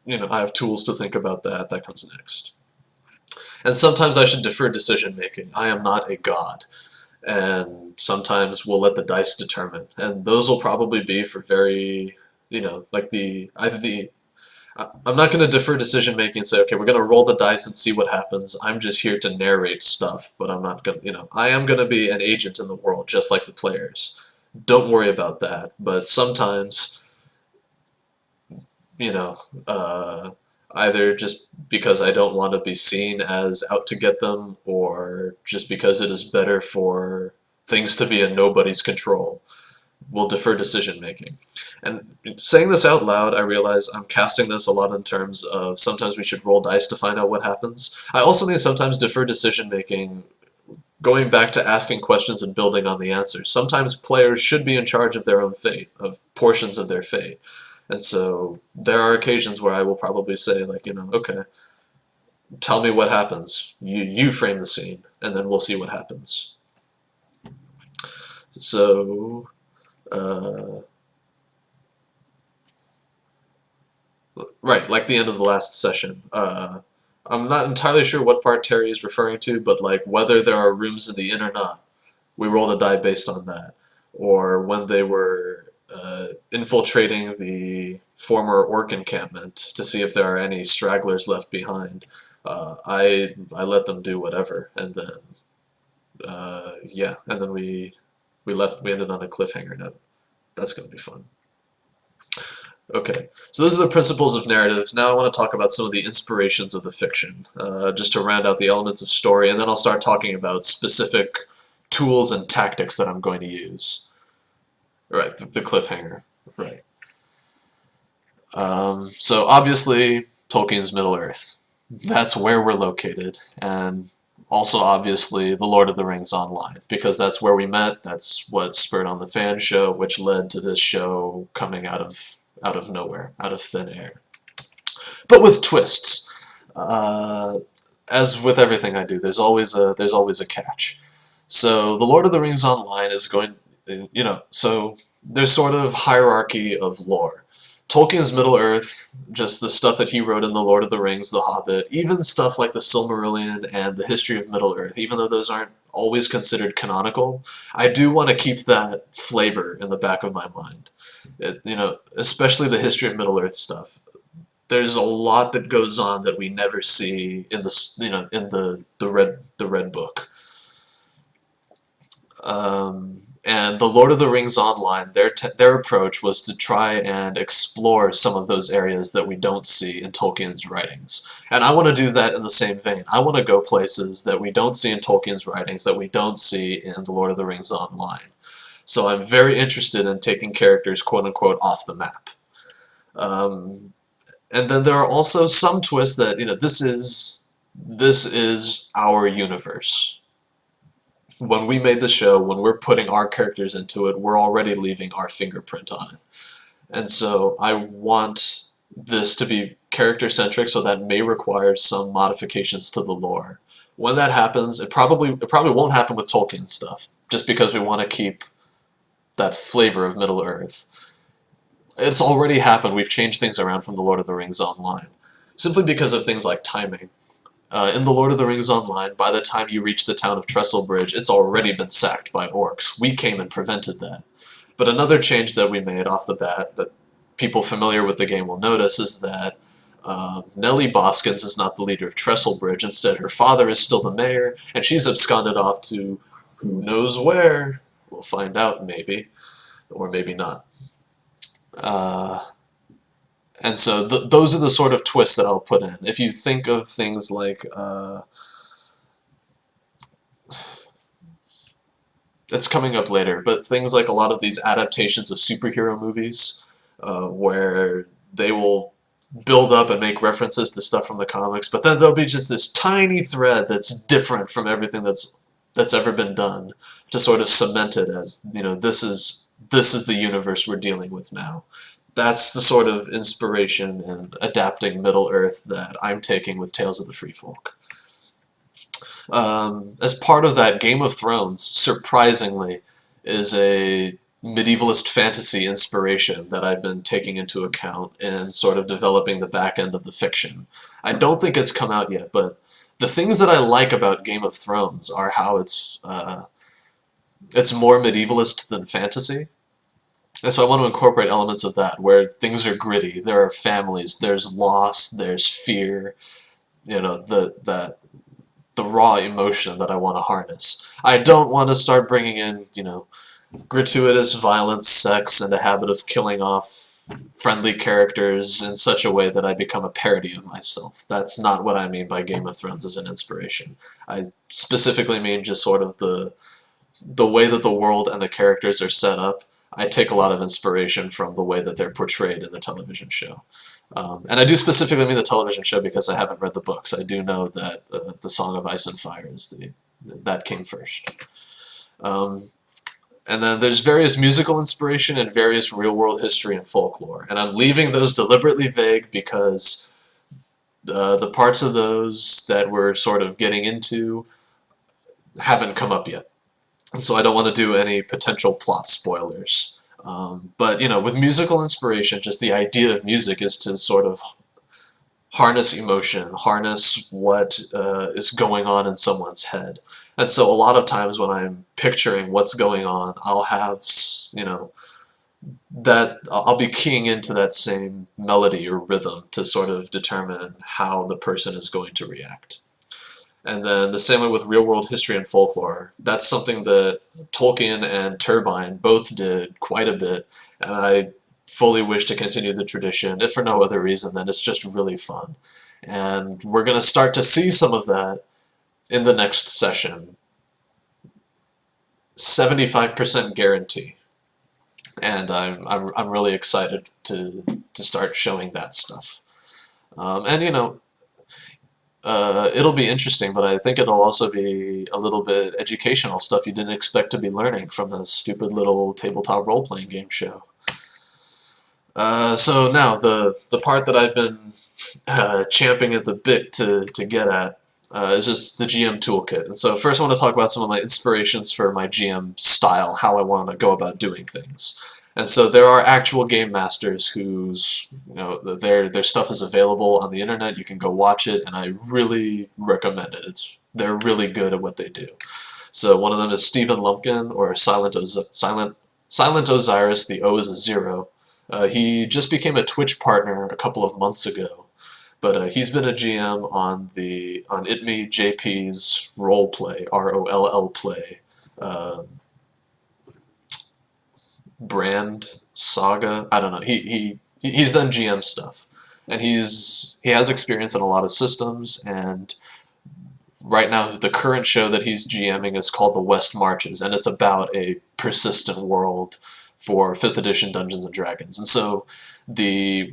A: you know, I have tools to think about that. That comes next. And sometimes I should defer decision making. I am not a god, and sometimes we'll let the dice determine. And those will probably be for very, you know, like I'm not going to defer decision making and say, okay, we're going to roll the dice and see what happens. I'm just here to narrate stuff, but I'm not going to, you know, I am going to be an agent in the world, just like the players. Don't worry about that. But sometimes, you know, either just because I don't want to be seen as out to get them, or just because it is better for things to be in nobody's control, we'll defer decision making. And saying this out loud, I realize I'm casting this a lot in terms of sometimes we should roll dice to find out what happens. I also mean sometimes defer decision making going back to asking questions and building on the answers. Sometimes players should be in charge of their own fate, of portions of their fate. And so there are occasions where I will probably say, like, okay, tell me what happens. You frame the scene, and then we'll see what happens. So, right, like the end of the last session. I'm not entirely sure what part Terry is referring to, but like whether there are rooms in the inn or not, we rolled a die based on that. Or when they were infiltrating the former orc encampment to see if there are any stragglers left behind, I let them do whatever, and then yeah, and then we ended on a cliffhanger note. That's gonna be fun. Okay, so those are the principles of narratives. Now I want to talk about some of the inspirations of the fiction, just to round out the elements of story, and then I'll start talking about specific tools and tactics that I'm going to use. Right, the cliffhanger. Right. So obviously, Tolkien's Middle-earth. That's where we're located, and also obviously the Lord of the Rings Online, because that's where we met. That's what spurred on the fan show, which led to this show coming out of nowhere, out of thin air. But with twists. As with everything I do, there's always a catch. So the Lord of the Rings Online is going, so there's sort of hierarchy of lore. Tolkien's Middle-earth, just the stuff that he wrote in The Lord of the Rings, The Hobbit, even stuff like the Silmarillion and the History of Middle-earth, even though those aren't always considered canonical, I do want to keep that flavor in the back of my mind. Especially the History of Middle-earth stuff. There's a lot that goes on that we never see in the red book. And the Lord of the Rings Online, their approach was to try and explore some of those areas that we don't see in Tolkien's writings. And I want to do that in the same vein. I want to go places that we don't see in Tolkien's writings, that we don't see in the Lord of the Rings Online. So I'm very interested in taking characters, quote-unquote, off the map. And then there are also some twists that, this is our universe. When we made the show, when we're putting our characters into it, we're already leaving our fingerprint on it. And so I want this to be character-centric, so that may require some modifications to the lore. When that happens, it probably won't happen with Tolkien stuff, just because we want to keep that flavor of Middle-earth. It's already happened. We've changed things around from The Lord of the Rings Online, simply because of things like timing. In The Lord of the Rings Online, by the time you reach the town of Trestlebridge, it's already been sacked by orcs. We came and prevented that. But another change that we made off the bat, that people familiar with the game will notice, is that Nellie Boskins is not the leader of Trestlebridge. Instead, her father is still the mayor, and she's absconded off to who knows where. We'll find out, maybe. Or maybe not. And so those are the sort of twists that I'll put in. If you think of things like, it's coming up later, but things like a lot of these adaptations of superhero movies, where they will build up and make references to stuff from the comics, but then there'll be just this tiny thread that's different from everything that's ever been done, to sort of cement it as, this is the universe we're dealing with now. That's the sort of inspiration and adapting Middle-earth that I'm taking with Tales of the Free Folk. As part of that, Game of Thrones, surprisingly, is a medievalist fantasy inspiration that I've been taking into account in sort of developing the back end of the fiction. I don't think it's come out yet, but the things that I like about Game of Thrones are how it's more medievalist than fantasy. And so I want to incorporate elements of that, where things are gritty, there are families, there's loss, there's fear, the raw emotion that I want to harness. I don't want to start bringing in, gratuitous violence, sex, and a habit of killing off friendly characters in such a way that I become a parody of myself. That's not what I mean by Game of Thrones as an inspiration. I specifically mean just sort of the way that the world and the characters are set up. I take a lot of inspiration from the way that they're portrayed in the television show. And I do specifically mean the television show because I haven't read the books. I do know that The Song of Ice and Fire is That came first. And then there's various musical inspiration and various real-world history and folklore. And I'm leaving those deliberately vague because the parts of those that we're sort of getting into haven't come up yet. And so I don't want to do any potential plot spoilers. But, with musical inspiration, just the idea of music is to sort of harness emotion, harness what is going on in someone's head. And so a lot of times when I'm picturing what's going on, I'll have, that I'll be keying into that same melody or rhythm to sort of determine how the person is going to react. And then the same way with real-world history and folklore. That's something that Tolkien and Turbine both did quite a bit, and I fully wish to continue the tradition, if for no other reason than it's just really fun. And we're going to start to see some of that in the next session. 75% guarantee. And I'm really excited to start showing that stuff. And it'll be interesting, but I think it'll also be a little bit educational stuff you didn't expect to be learning from a stupid little tabletop role-playing game show. So now, the part that I've been champing at the bit to get at is just the GM toolkit. And so first I want to talk about some of my inspirations for my GM style, how I want to go about doing things. And so there are actual game masters whose their stuff is available on the internet. You can go watch it, and I really recommend it. They're really good at what they do. So one of them is Stephen Lumpkin, or Silent Osiris. The O is a 0. He just became a Twitch partner a couple of months ago, but he's been a GM on ItMe JP's Roleplay, ROLL play, brand saga. I don't know. He's done GM stuff, and he has experience in a lot of systems. And right now, the current show that he's GMing is called The West Marches, and it's about a persistent world for 5th edition Dungeons and Dragons. And so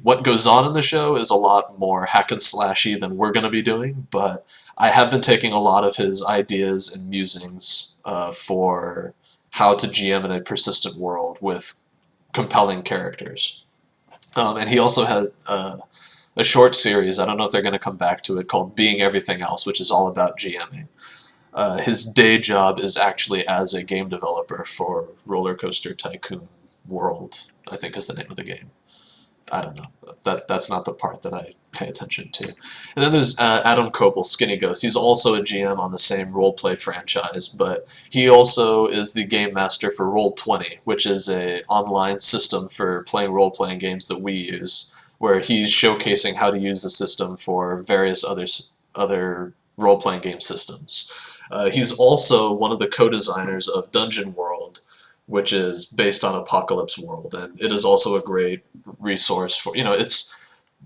A: what goes on in the show is a lot more hack and slashy than we're going to be doing, but I have been taking a lot of his ideas and musings for how to GM in a persistent world with compelling characters. And he also had a short series, I don't know if they're going to come back to it, called Being Everything Else, which is all about GMing. His day job is actually as a game developer for Roller Coaster Tycoon World, I think is the name of the game. I don't know. That's not the part that I pay attention to. And then there's Adam Koebel, Skinny Ghost. He's also a GM on the same roleplay franchise, but he also is the game master for Roll20, which is an online system for playing role-playing games that we use, where he's showcasing how to use the system for various other role-playing game systems. He's also one of the co-designers of Dungeon World, which is based on Apocalypse World, and it is also a great resource for, it's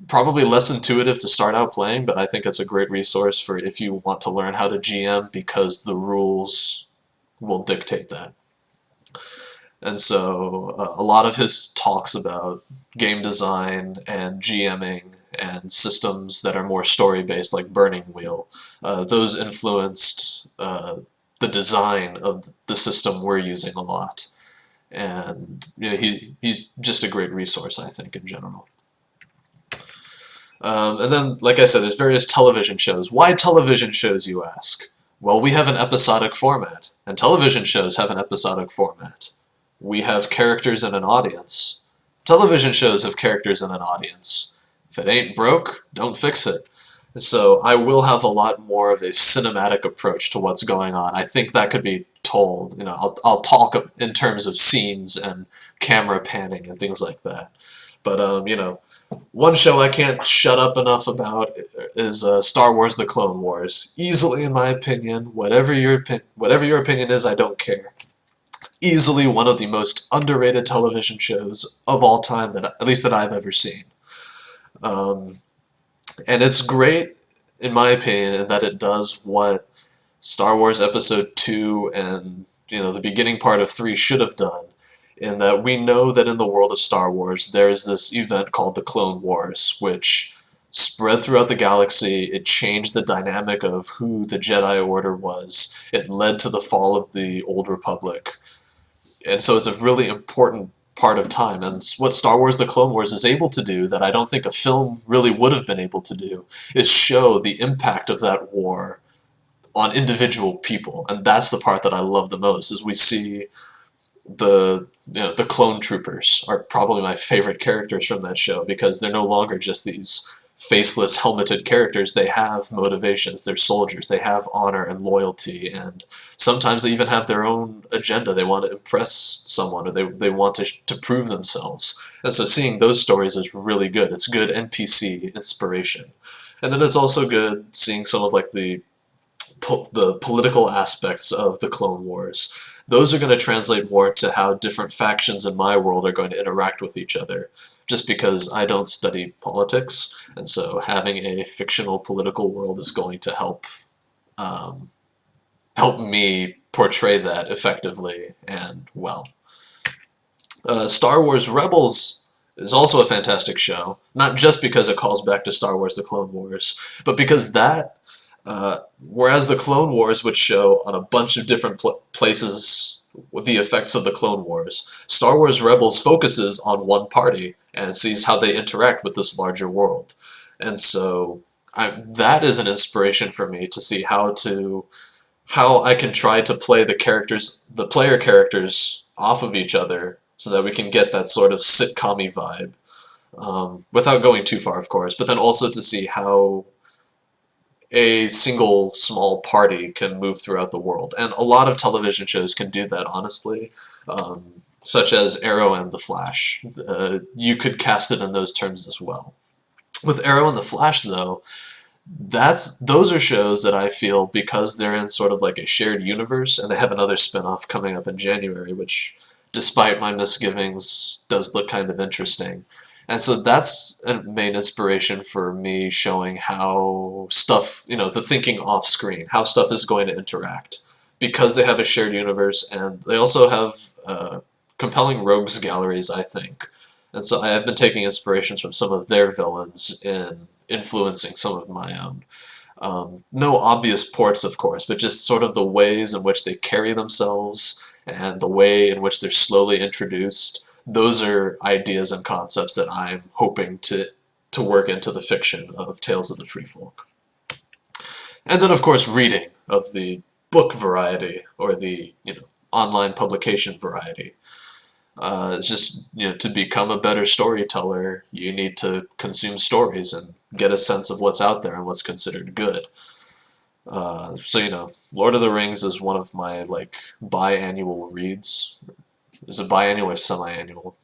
A: probably less intuitive to start out playing, but I think it's a great resource for if you want to learn how to GM, because the rules will dictate that. And so a lot of his talks about game design and GMing and systems that are more story-based, like Burning Wheel, those influenced the design of the system we're using a lot. And he's just a great resource, I think, in general. And then, like I said, there's various television shows. Why television shows, you ask? Well, we have an episodic format, and television shows have an episodic format. We have characters and an audience. Television shows have characters and an audience. If it ain't broke, don't fix it. So I will have a lot more of a cinematic approach to what's going on. I think that could be told. I'll talk in terms of scenes and camera panning and things like that. But one show I can't shut up enough about is Star Wars: The Clone Wars. Easily, in my opinion, whatever your opinion is, I don't care. Easily one of the most underrated television shows of all time, at least that I've ever seen. And it's great, in my opinion, in that it does what Star Wars Episode 2 and the beginning part of 3 should have done, in that we know that in the world of Star Wars there is this event called the Clone Wars, which spread throughout the galaxy. It changed the dynamic of who the Jedi Order was. It led to the fall of the Old Republic. And so it's a really important part of time. And what Star Wars The Clone Wars is able to do that I don't think a film really would have been able to do is show the impact of that war on individual people. And that's the part that I love the most, is we see the clone troopers are probably my favorite characters from that show, because they're no longer just these faceless helmeted characters. They have motivations, they're soldiers, they have honor and loyalty, and sometimes they even have their own agenda. They want to impress someone, or they want to prove themselves. And so seeing those stories is really good. It's good NPC inspiration. And then it's also good seeing some of like the political aspects of the Clone Wars. Those are going to translate more to how different factions in my world are going to interact with each other, just because I don't study politics, and so having a fictional political world is going to help me portray that effectively and well. Star Wars Rebels is also a fantastic show, not just because it calls back to Star Wars The Clone Wars, but because whereas the Clone Wars would show on a bunch of different places with the effects of the Clone Wars, Star Wars Rebels focuses on one party and sees how they interact with this larger world. And so that is an inspiration for me to see how I can try to play the player characters off of each other so that we can get that sort of sitcom-y vibe, without going too far, of course, but then also to see how a single small party can move throughout the world. And a lot of television shows can do that, honestly, such as Arrow and The Flash. You could cast it in those terms as well. With Arrow and The Flash, though, those are shows that I feel, because they're in sort of like a shared universe, and they have another spin-off coming up in January, which, despite my misgivings, does look kind of interesting. And so that's a main inspiration for me, showing how stuff, the thinking off screen, how stuff is going to interact, because they have a shared universe, and they also have compelling rogues galleries, I think. And so I have been taking inspirations from some of their villains in influencing some of my own. No obvious ports, of course, but just sort of the ways in which they carry themselves and the way in which they're slowly introduced. Those are ideas and concepts that I'm hoping to work into the fiction of Tales of the Free Folk. And then, of course, reading of the book variety, or the online publication variety. It's just, to become a better storyteller, you need to consume stories and get a sense of what's out there and what's considered good. So, Lord of the Rings is one of my, biannual reads. Is it biannual or semi-annual?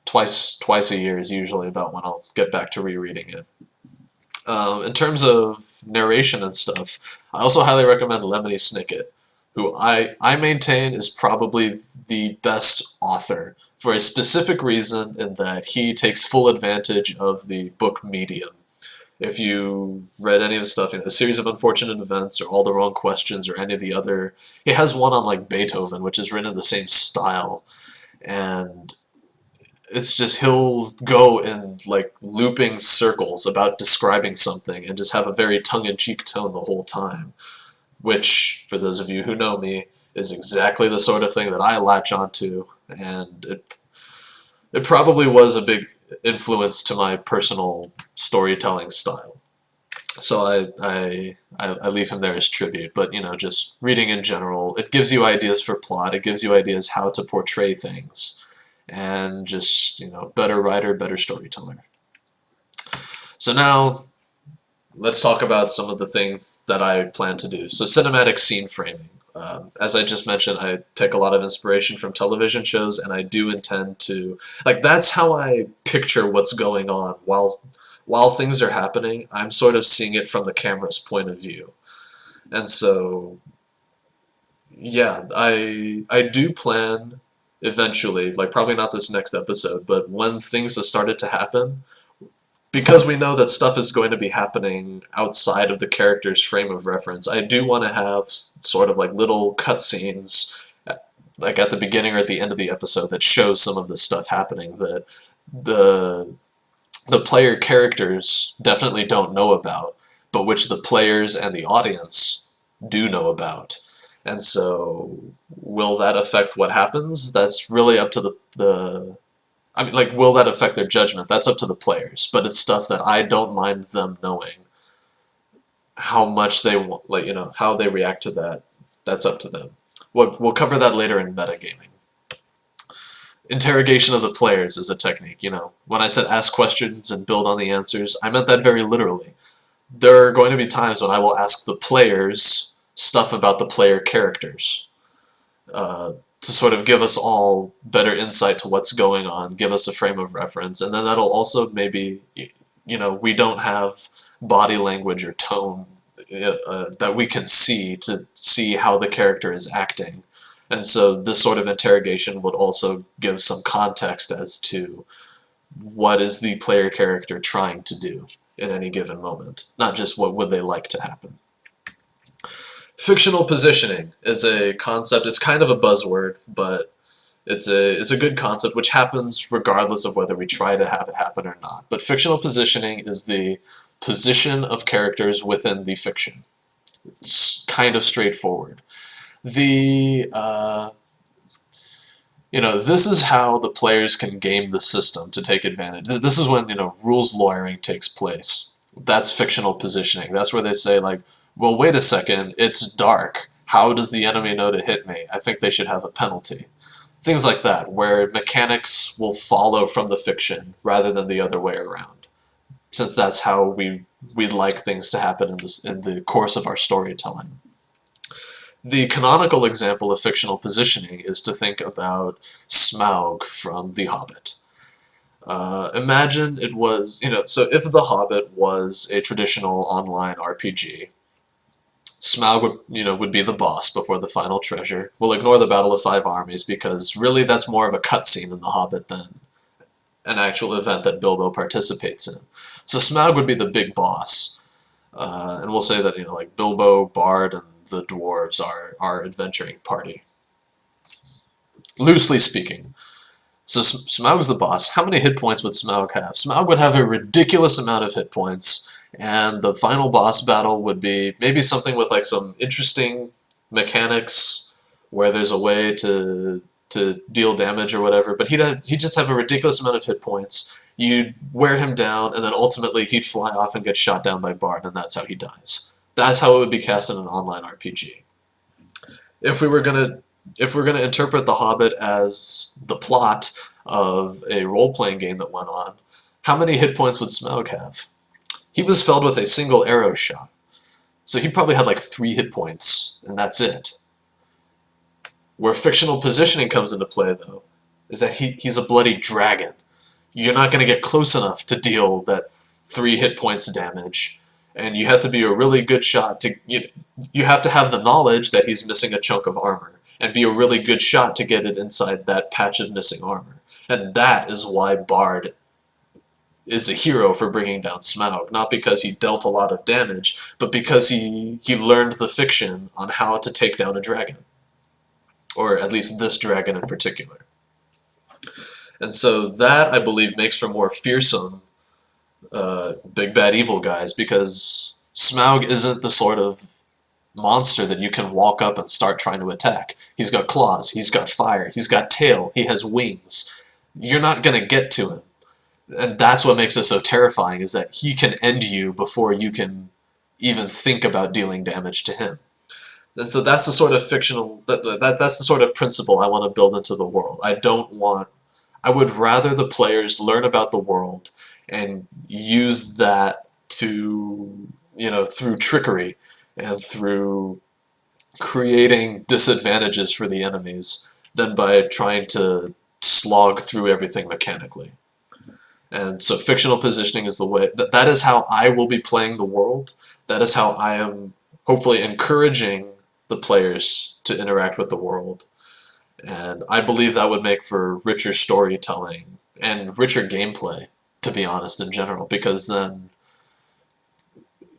A: Twice a year is usually about when I'll get back to rereading it. In terms of narration and stuff, I also highly recommend Lemony Snicket, who I maintain is probably the best author, for a specific reason, in that he takes full advantage of the book medium. If you read any of his stuff, A Series of Unfortunate Events, or All the Wrong Questions, or any of the other... He has one on, Beethoven, which is written in the same style, and it's just, he'll go in, looping circles about describing something, and just have a very tongue-in-cheek tone the whole time, which, for those of you who know me, is exactly the sort of thing that I latch onto, and it probably was a big influence to my personal storytelling style. So I leave him there as tribute, but just reading in general, it gives you ideas for plot, it gives you ideas how to portray things, and just, better writer, better storyteller. So now, let's talk about some of the things that I plan to do. So cinematic scene framing. As I just mentioned, I take a lot of inspiration from television shows, and I do intend to... that's how I picture what's going on. While things are happening, I'm sort of seeing it from the camera's point of view. And so, yeah, I do plan eventually, probably not this next episode, but when things have started to happen, because we know that stuff is going to be happening outside of the character's frame of reference, I do want to have sort of little cutscenes, at the beginning or at the end of the episode, that shows some of this stuff happening, that the the player characters definitely don't know about, but which the players and the audience do know about. And so, will that affect what happens? That's really up to the I mean, like, will that affect their judgment? That's up to the players, but it's stuff that I don't mind them knowing. How much they want, like, how they react to that, that's up to them. We'll cover that later in metagaming. Interrogation of the players is a technique, When I said ask questions and build on the answers, I meant that very literally. There are going to be times when I will ask the players stuff about the player characters to sort of give us all better insight to what's going on, give us a frame of reference, and then that'll also maybe, we don't have body language or tone that we can see to see how the character is acting. And so this sort of interrogation would also give some context as to what is the player character trying to do in any given moment, not just what would they like to happen. Fictional positioning is a concept. It's kind of a buzzword, but it's a good concept which happens regardless of whether we try to have it happen or not. But fictional positioning is the position of characters within the fiction. It's kind of straightforward. This is how the players can game the system to take advantage. This is when, rules lawyering takes place. That's fictional positioning. That's where they say, like, well, wait a second, it's dark. How does the enemy know to hit me? I think they should have a penalty. Things like that, where mechanics will follow from the fiction rather than the other way around, since that's how we'd like things to happen in the course of our storytelling. The canonical example of fictional positioning is to think about Smaug from The Hobbit. Imagine it was, so if The Hobbit was a traditional online RPG, Smaug would be the boss before the final treasure. We'll ignore the Battle of Five Armies because really that's more of a cutscene in The Hobbit than an actual event that Bilbo participates in. So Smaug would be the big boss, and we'll say that like Bilbo, Bard, and the dwarves are our adventuring party. Loosely speaking. So Smaug's the boss. How many hit points would Smaug have? Smaug would have a ridiculous amount of hit points, and the final boss battle would be maybe something with like some interesting mechanics where there's a way to deal damage or whatever, but he'd just have a ridiculous amount of hit points. You'd wear him down, and then ultimately he'd fly off and get shot down by Bard, and that's how he dies. That's how it would be cast in an online RPG. If we're gonna interpret The Hobbit as the plot of a role-playing game that went on, how many hit points would Smaug have? He was felled with a single arrow shot, so he probably had like 3 hit points, and that's it. Where fictional positioning comes into play, though, is that he's a bloody dragon. You're not going to get close enough to deal that 3 hit points damage. And you have to be a really good shot to... You have to have the knowledge that he's missing a chunk of armor, and be a really good shot to get it inside that patch of missing armor. And that is why Bard is a hero for bringing down Smaug. Not because he dealt a lot of damage, but because he learned the fiction on how to take down a dragon. Or at least this dragon in particular. And so that, I believe, makes for more fearsome big bad evil guys, because Smaug isn't the sort of monster that you can walk up and start trying to attack. He's got claws, he's got fire, he's got tail, he has wings. You're not going to get to him. And that's what makes it so terrifying, is that he can end you before you can even think about dealing damage to him. And so that's the sort of fictional, that's the sort of principle I want to build into the world. I would rather the players learn about the world and use that to, through trickery and through creating disadvantages for the enemies, than by trying to slog through everything mechanically. And so fictional positioning is the way, that is how I will be playing the world. That is how I am hopefully encouraging the players to interact with the world. And I believe that would make for richer storytelling and richer gameplay, to be honest, in general, because then,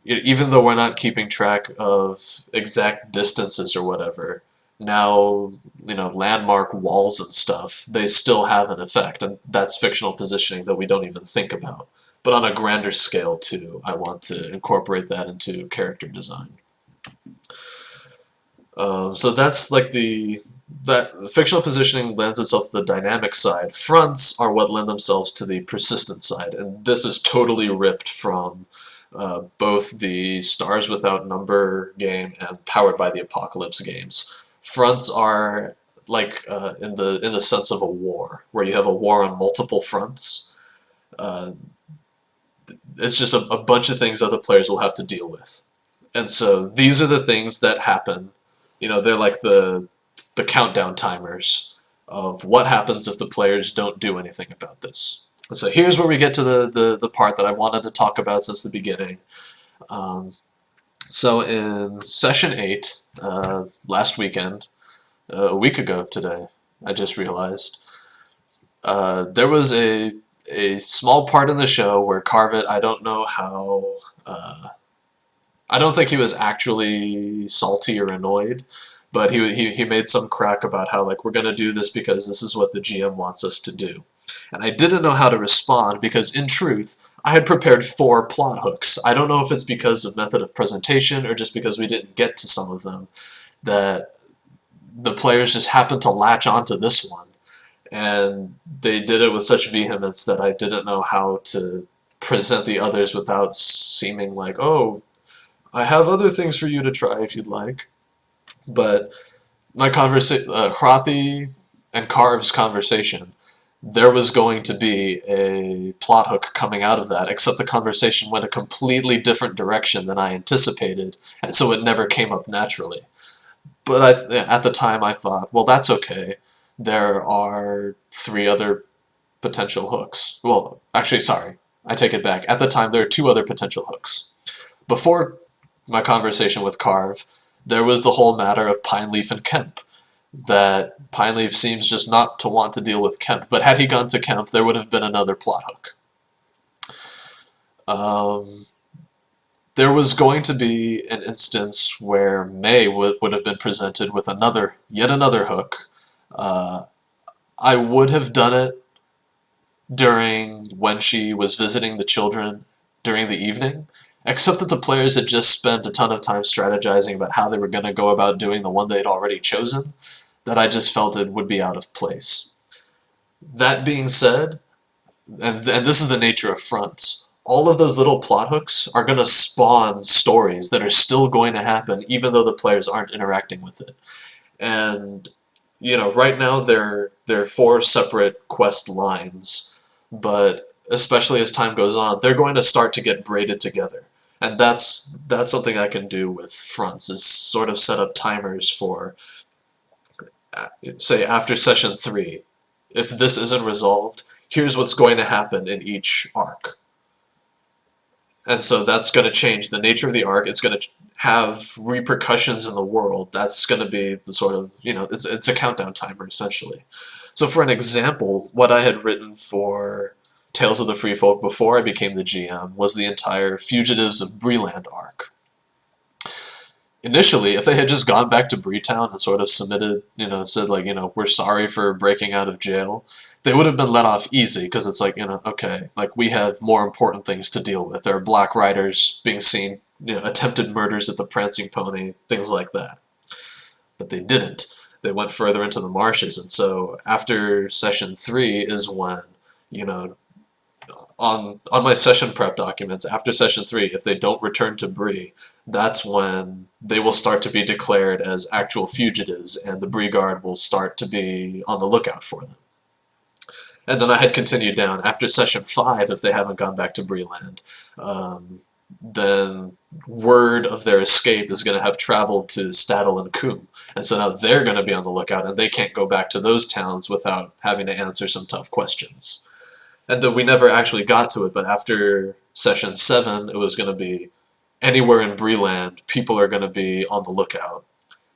A: even though we're not keeping track of exact distances or whatever, now, landmark walls and stuff, they still have an effect, and that's fictional positioning that we don't even think about. but on a grander scale too. I want to incorporate that into character design. So that's like that fictional positioning lends itself to the dynamic side. Fronts are what lend themselves to the persistent side, and this is totally ripped from both the Stars Without Number game and Powered by the Apocalypse games. Fronts are like in the sense of a war, where you have a war on multiple fronts. Uh, it's just a bunch of things other players will have to deal with. And so these are the things that happen. You know, they're like the countdown timers of what happens if the players don't do anything about this. So here's where we get to the part that I wanted to talk about since the beginning. So in session 8, last weekend, a week ago today, I just realized, there was a small part in the show where Carvet, I don't know how, I don't think he was actually salty or annoyed, but he made some crack about how, like, we're going to do this because this is what the GM wants us to do. And I didn't know how to respond because, in truth, I had prepared 4 plot hooks. I don't know if it's because of method of presentation or just because we didn't get to some of them, that the players just happened to latch onto this one. And they did it with such vehemence that I didn't know how to present the others without seeming like, oh, I have other things for you to try if you'd like. But my Hrothi and Carve's conversation, there was going to be a plot hook coming out of that, except the conversation went a completely different direction than I anticipated, and so it never came up naturally. But at the time I thought, well, that's okay. There are 3 other potential hooks. Well, actually, sorry, I take it back. At the time, there are 2 other potential hooks. Before my conversation with Carve, there was the whole matter of Pineleaf and Kemp. That Pineleaf seems just not to want to deal with Kemp, but had he gone to Kemp, there would have been another plot hook. There was going to be an instance where May would have been presented with yet another hook. I would have done it during when she was visiting the children during the evening, except that the players had just spent a ton of time strategizing about how they were going to go about doing the one they'd already chosen, that I just felt it would be out of place. That being said, and this is the nature of fronts, all of those little plot hooks are going to spawn stories that are still going to happen even though the players aren't interacting with it. And, you know, right now there are 4 separate quest lines, but especially as time goes on, they're going to start to get braided together. And that's something I can do with fronts, is sort of set up timers for, say, after session 3. If this isn't resolved, here's what's going to happen in each arc. And so that's going to change the nature of the arc. It's going to have repercussions in the world. That's going to be the sort of, you know, it's a countdown timer, essentially. So for an example, what I had written for Tales of the Free Folk before I became the GM was the entire Fugitives of Breeland arc. Initially, if they had just gone back to Breetown and sort of submitted, you know, said like, you know, we're sorry for breaking out of jail, they would have been let off easy, because it's like, you know, okay, like, we have more important things to deal with. There are Black Riders being seen, you know, attempted murders at the Prancing Pony, things like that. But they didn't. They went further into the marshes, and so after session 3 is when, you know, on my session prep documents, after session 3, if they don't return to Bree, that's when they will start to be declared as actual fugitives, and the Bree Guard will start to be on the lookout for them. And then I had continued down. After session 5, if they haven't gone back to Breeland, then word of their escape is going to have traveled to Staddle and Coombe. And so now they're going to be on the lookout, and they can't go back to those towns without having to answer some tough questions. And then we never actually got to it, but after session 7, it was going to be anywhere in Breeland, people are going to be on the lookout.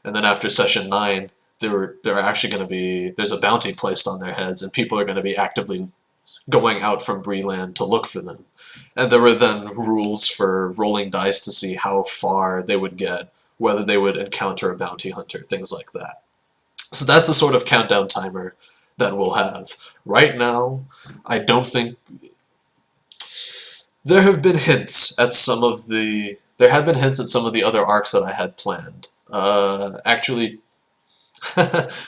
A: And then after session 9, they're actually going to be, there's a bounty placed on their heads, and people are going to be actively going out from Breeland to look for them. And there were then rules for rolling dice to see how far they would get, whether they would encounter a bounty hunter, things like that. So that's the sort of countdown timer that we'll have. Right now, I don't think... There have been hints at some of the there had been hints at some of the other arcs that I had planned. Actually,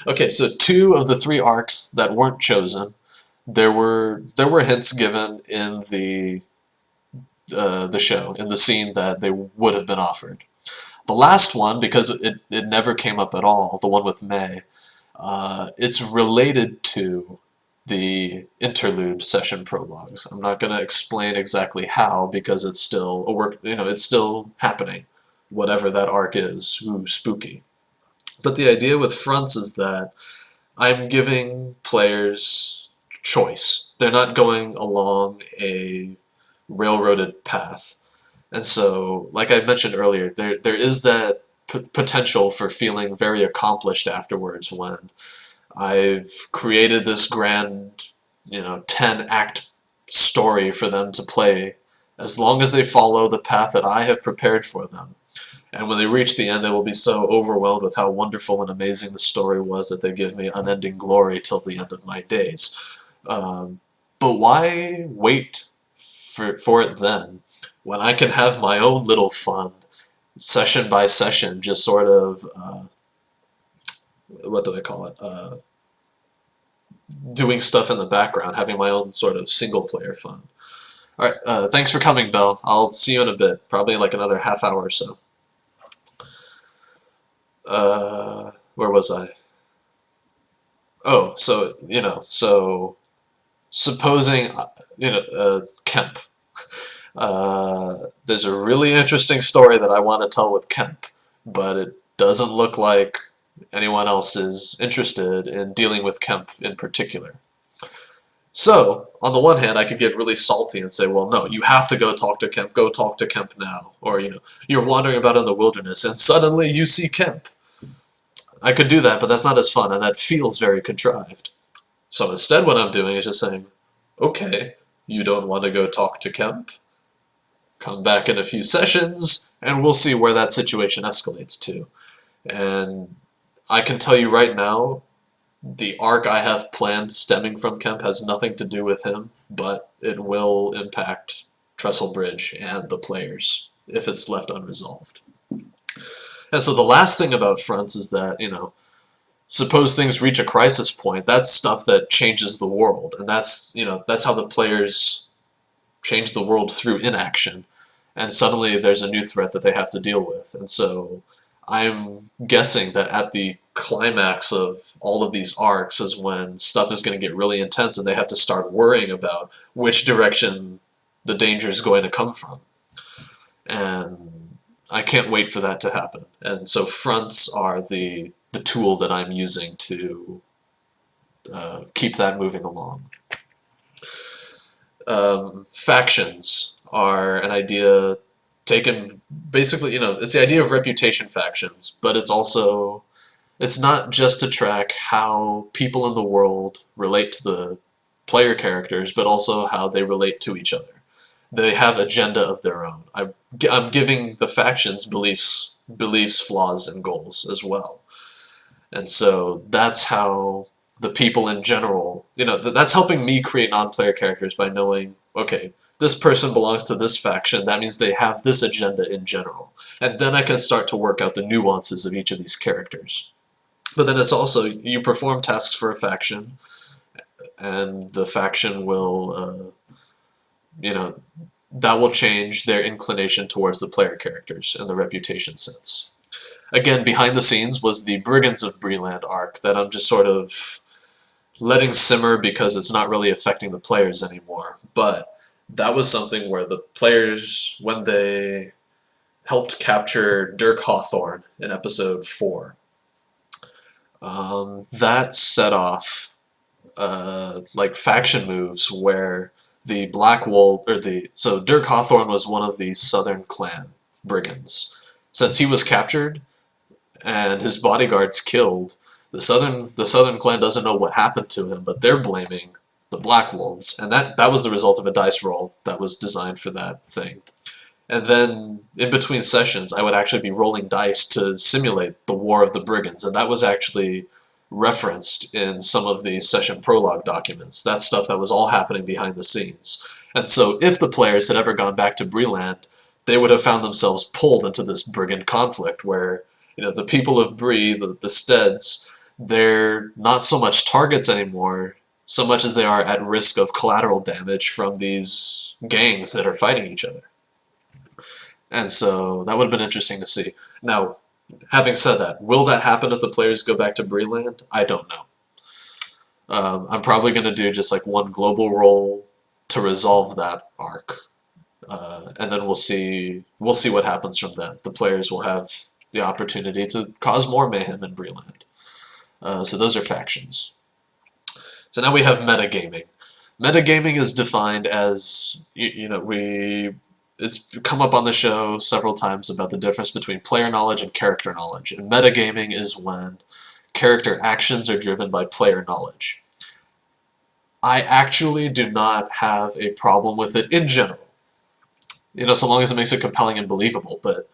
A: okay, so 2 of the 3 arcs that weren't chosen, there were hints given in the show, in the scene, that they would have been offered. The last one, because it never came up at all, the one with May, it's related to the interlude session prologues. I'm not going to explain exactly how, because it's still a work, it's still happening, whatever that arc is. Ooh, spooky. But the idea with fronts is that I'm giving players choice. They're not going along a railroaded path. And so, like I mentioned earlier, there is that potential for feeling very accomplished afterwards when I've created this grand, 10-act story for them to play, as long as they follow the path that I have prepared for them. And when they reach the end, they will be so overwhelmed with how wonderful and amazing the story was that they give me unending glory till the end of my days. But why wait for it then, when I can have my own little fun, session by session, just sort of, what do they call it? Doing stuff in the background, having my own sort of single-player fun. Alright, thanks for coming, Belle. I'll see you in a bit, probably like another half hour or so. Where was I? Oh, so supposing, Kemp. There's a really interesting story that I want to tell with Kemp, but it doesn't look like anyone else is interested in dealing with Kemp in particular. So, on the one hand, I could get really salty and say, well, no, you have to go talk to Kemp now. Or, you're wandering about in the wilderness and suddenly you see Kemp. I could do that, but that's not as fun, and that feels very contrived. So instead what I'm doing is just saying, okay, you don't want to go talk to Kemp? Come back in a few sessions, and we'll see where that situation escalates to. And I can tell you right now, the arc I have planned stemming from Kemp has nothing to do with him, but it will impact Trestle Bridge and the players if it's left unresolved. And so the last thing about fronts is that, suppose things reach a crisis point, that's stuff that changes the world, and that's how the players change the world through inaction, and suddenly there's a new threat that they have to deal with. And so I'm guessing that at the climax of all of these arcs is when stuff is going to get really intense and they have to start worrying about which direction the danger is going to come from. And I can't wait for that to happen. And so fronts are the tool that I'm using to keep that moving along. Factions are an idea taken, basically, it's the idea of reputation factions, but it's not just to track how people in the world relate to the player characters, but also how they relate to each other. They have agenda of their own. I'm giving the factions beliefs, flaws, and goals as well. And so that's how the people in general, that's helping me create non-player characters by knowing, okay, this person belongs to this faction, that means they have this agenda in general. And then I can start to work out the nuances of each of these characters. But then it's also, you perform tasks for a faction, and the faction will, that will change their inclination towards the player characters in the reputation sense. Again, behind the scenes was the Brigands of Breland arc that I'm just sort of letting simmer because it's not really affecting the players anymore. But that was something where the players, when they helped capture Dirk Hawthorne in episode 4, that set off like faction moves where the Black Wolf, so Dirk Hawthorne was one of the Southern Clan brigands. Since he was captured and his bodyguards killed, the Southern Clan doesn't know what happened to him, but they're blaming the Black Wolves, and that was the result of a dice roll that was designed for that thing. And then, in between sessions, I would actually be rolling dice to simulate the War of the Brigands, and that was actually referenced in some of the session prologue documents. That's stuff that was all happening behind the scenes. And so if the players had ever gone back to Breland, they would have found themselves pulled into this brigand conflict where, the people of Bree, the Steads, they're not so much targets anymore, so much as they are at risk of collateral damage from these gangs that are fighting each other. And so that would have been interesting to see. Now, having said that, will that happen if the players go back to Breland? I don't know. I'm probably going to do just like one global roll to resolve that arc, and then we'll see what happens from then. The players will have the opportunity to cause more mayhem in Breland. So those are factions. So now we have metagaming. Metagaming is defined as, it's come up on the show several times about the difference between player knowledge and character knowledge. And metagaming is when character actions are driven by player knowledge. I actually do not have a problem with it in general. So long as it makes it compelling and believable. But,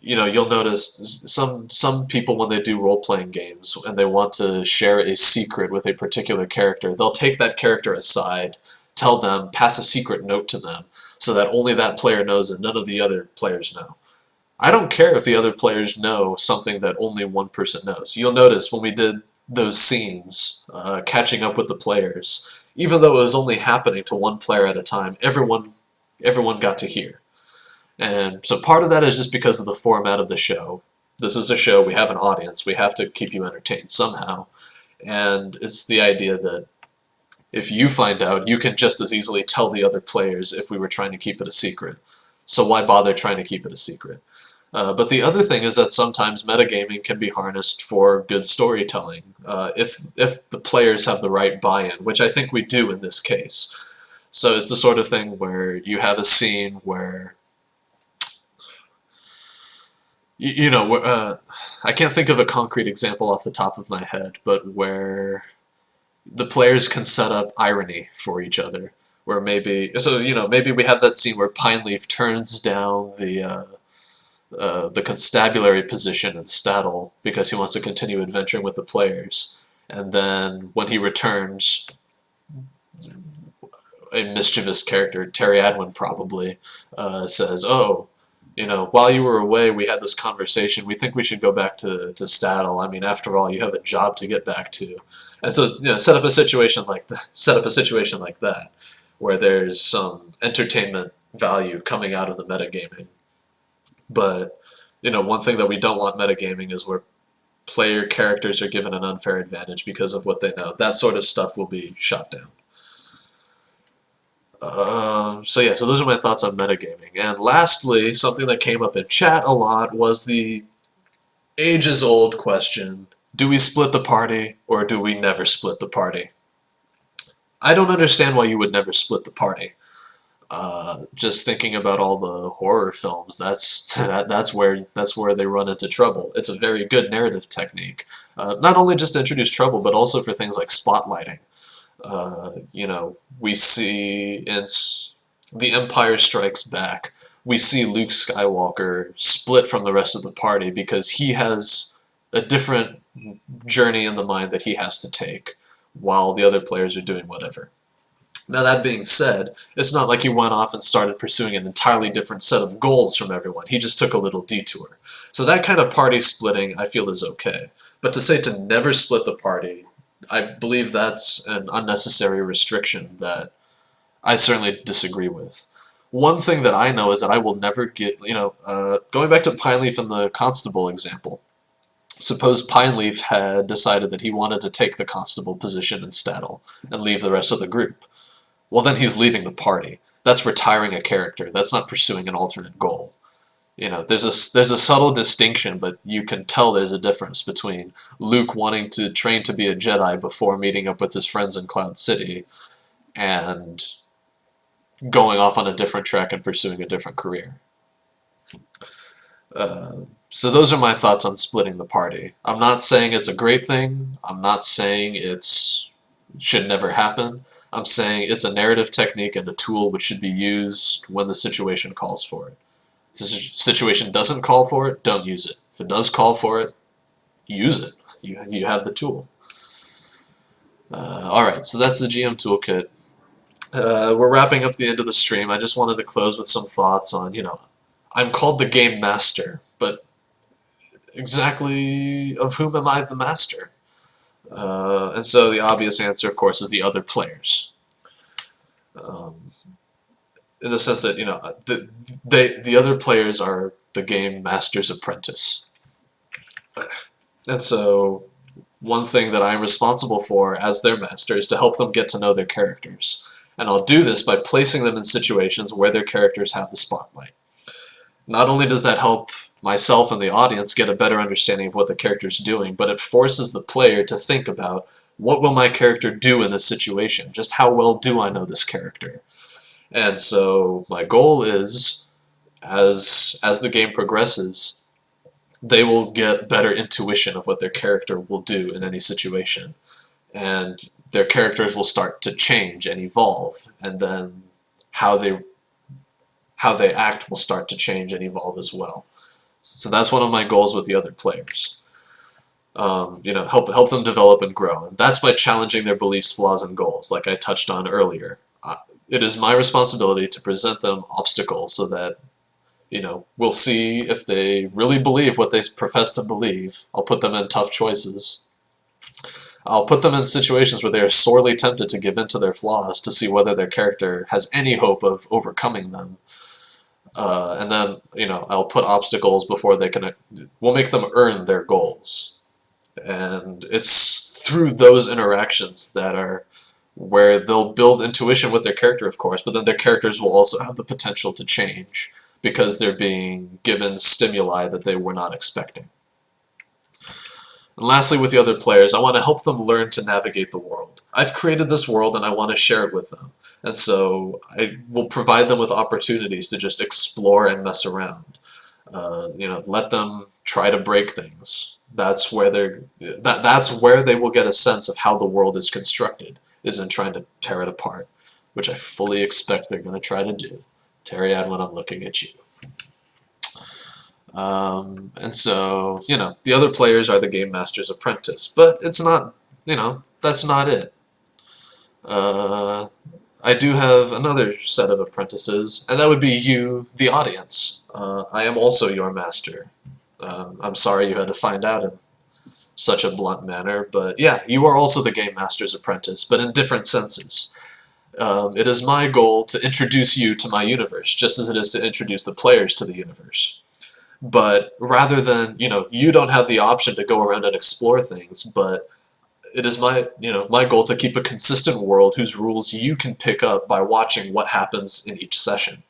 A: you'll notice some people, when they do role-playing games and they want to share a secret with a particular character, they'll take that character aside, tell them, pass a secret note to them, so that only that player knows and none of the other players know. I don't care if the other players know something that only one person knows. You'll notice when we did those scenes, catching up with the players, even though it was only happening to one player at a time, everyone got to hear. And so part of that is just because of the format of the show. This is a show, we have an audience, we have to keep you entertained somehow. And it's the idea that if you find out, you can just as easily tell the other players if we were trying to keep it a secret. So why bother trying to keep it a secret? But the other thing is that sometimes metagaming can be harnessed for good storytelling, if the players have the right buy-in, which I think we do in this case. So it's the sort of thing where you have a scene where, I can't think of a concrete example off the top of my head, but where the players can set up irony for each other, where maybe we have that scene where Pineleaf turns down the constabulary position in Stattle because he wants to continue adventuring with the players, and then when he returns, a mischievous character, Terry Adwin probably, says, "Oh, while you were away, we had this conversation. We think we should go back to Stattle. I mean, after all, you have a job to get back to." And so, set up a situation like that, where there's some entertainment value coming out of the metagaming. But, one thing that we don't want metagaming is where player characters are given an unfair advantage because of what they know. That sort of stuff will be shot down. So those are my thoughts on metagaming. And lastly, something that came up in chat a lot was the ages-old question, do we split the party or do we never split the party? I don't understand why you would never split the party. Just thinking about all the horror films, that's where they run into trouble. It's a very good narrative technique, not only just to introduce trouble, but also for things like spotlighting. We see in The Empire Strikes Back, we see Luke Skywalker split from the rest of the party because he has a different journey in the mind that he has to take, while the other players are doing whatever. Now, that being said, it's not like he went off and started pursuing an entirely different set of goals from everyone. He just took a little detour. So that kind of party splitting, I feel, is okay. But to say to never split the party, I believe that's an unnecessary restriction that I certainly disagree with. One thing that I know is that I will never get, going back to Pineleaf and the constable example, suppose Pineleaf had decided that he wanted to take the constable position in Stattle and leave the rest of the group. Well, then he's leaving the party. That's retiring a character. That's not pursuing an alternate goal. There's a subtle distinction, but you can tell there's a difference between Luke wanting to train to be a Jedi before meeting up with his friends in Cloud City and going off on a different track and pursuing a different career. So those are my thoughts on splitting the party. I'm not saying it's a great thing. I'm not saying it should never happen. I'm saying it's a narrative technique and a tool which should be used when the situation calls for it. If the situation doesn't call for it, don't use it. If it does call for it, use it. You have the tool. Alright, so that's the GM toolkit. We're wrapping up the end of the stream. I just wanted to close with some thoughts on, I'm called the Game Master, but exactly of whom am I the master? And so the obvious answer, of course, is the other players. Um, in the sense that, the other players are the Game Master's apprentice. And so one thing that I'm responsible for as their master is to help them get to know their characters. And I'll do this by placing them in situations where their characters have the spotlight. Not only does that help myself and the audience get a better understanding of what the character is doing, but it forces the player to think about, what will my character do in this situation? Just how well do I know this character? And so my goal is, as the game progresses, they will get better intuition of what their character will do in any situation. And their characters will start to change and evolve, and then how they act will start to change and evolve as well. So that's one of my goals with the other players. Help them develop and grow. And that's by challenging their beliefs, flaws, and goals, like I touched on earlier. It is my responsibility to present them obstacles so that, we'll see if they really believe what they profess to believe. I'll put them in tough choices. I'll put them in situations where they are sorely tempted to give in to their flaws to see whether their character has any hope of overcoming them. And then, I'll put obstacles before they can. We'll make them earn their goals. And it's through those interactions that are where they'll build intuition with their character, of course, but then their characters will also have the potential to change because they're being given stimuli that they were not expecting. And lastly, with the other players, I want to help them learn to navigate the world. I've created this world and I want to share it with them. And so I will provide them with opportunities to just explore and mess around. Let them try to break things. That's where they will get a sense of how the world is constructed, is in trying to tear it apart, which I fully expect they're going to try to do. Terry-Ad, when I'm looking at you. And so, the other players are the Game Master's apprentice, but it's not, that's not it. I do have another set of apprentices, and that would be you, the audience. I am also your master. I'm sorry you had to find out in such a blunt manner, but yeah, you are also the Game Master's apprentice, but in different senses. It is my goal to introduce you to my universe, just as it is to introduce the players to the universe. But rather than, you don't have the option to go around and explore things, but it is my goal to keep a consistent world whose rules you can pick up by watching what happens in each session.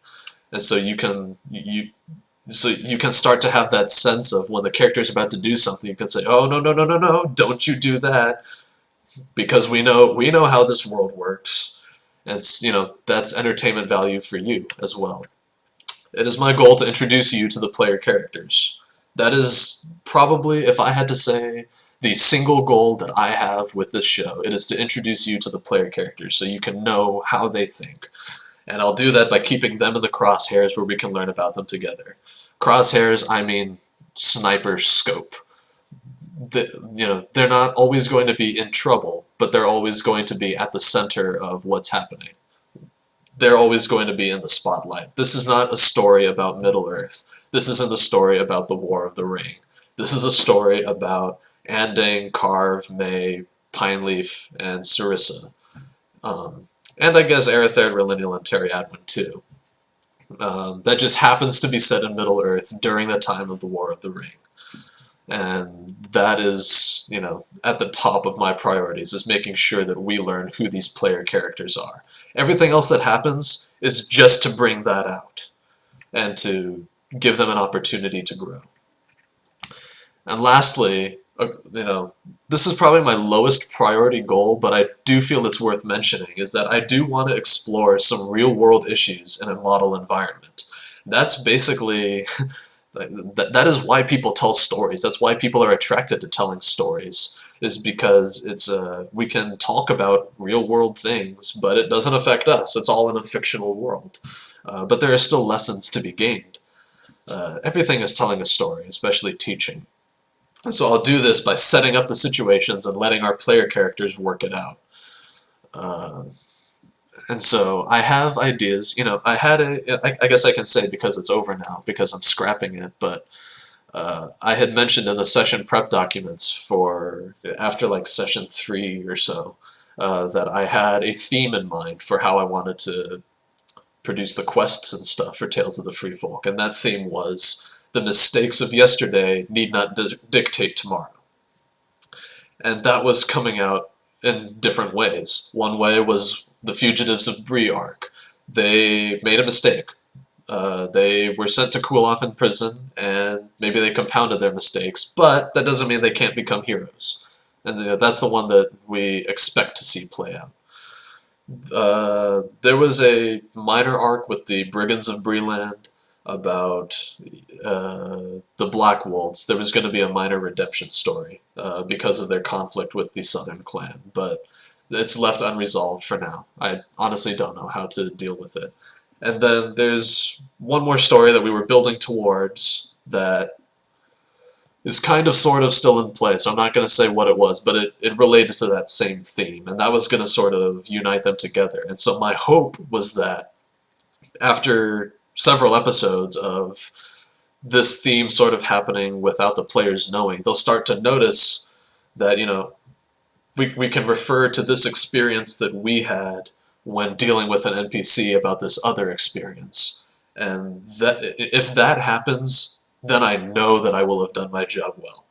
A: And so you can start to have that sense of when the character is about to do something, you can say, oh, no, don't you do that, because we know how this world works. And that's entertainment value for you as well. It is my goal to introduce you to the player characters. That is probably, if I had to say, the single goal that I have with this show. It is to introduce you to the player characters so you can know how they think. And I'll do that by keeping them in the crosshairs where we can learn about them together. Crosshairs, I mean sniper scope. They're not always going to be in trouble, but they're always going to be at the center of what's happening. They're always going to be in the spotlight. This is not a story about Middle-earth. This isn't a story about the War of the Ring. This is a story about Andang, Carve, May, Pineleaf, and Sarissa. And I guess Aeritherd, Relinial, and Terry-Adwin too. That just happens to be set in Middle-earth during the time of the War of the Ring. And that is, at the top of my priorities, is making sure that we learn who these player characters are. Everything else that happens is just to bring that out and to give them an opportunity to grow. And lastly, this is probably my lowest priority goal, but I do feel it's worth mentioning, is that I do want to explore some real-world issues in a model environment. That's basically... that is why people tell stories. That's why people are attracted to telling stories, is because we can talk about real-world things, but it doesn't affect us. It's all in a fictional world. But there are still lessons to be gained. Everything is telling a story, especially teaching. So I'll do this by setting up the situations and letting our player characters work it out. And so I have ideas. You know, I had I guess I can say because it's over now because I'm scrapping it, but I had mentioned in the session prep documents for after like session 3 or so that I had a theme in mind for how I wanted to produce the quests and stuff for Tales of the Free Folk, and that theme was the mistakes of yesterday need not dictate tomorrow. And that was coming out in different ways. One way was the Fugitives of Bree arc. They made a mistake. They were sent to cool off in prison, and maybe they compounded their mistakes, but that doesn't mean they can't become heroes. And that's the one that we expect to see play out. There was a minor arc with the Brigands of Breeland about the Black Wolves. There was going to be a minor redemption story because of their conflict with the Southern Clan, but it's left unresolved for now. I honestly don't know how to deal with it. And then there's one more story that we were building towards that is kind of sort of still in play, so I'm not going to say what it was, but it related to that same theme, and that was going to sort of unite them together. And so my hope was that after several episodes of this theme sort of happening without the players knowing, they'll start to notice that, you know, we can refer to this experience that we had when dealing with an NPC about this other experience. And that if that happens, then I know that I will have done my job well.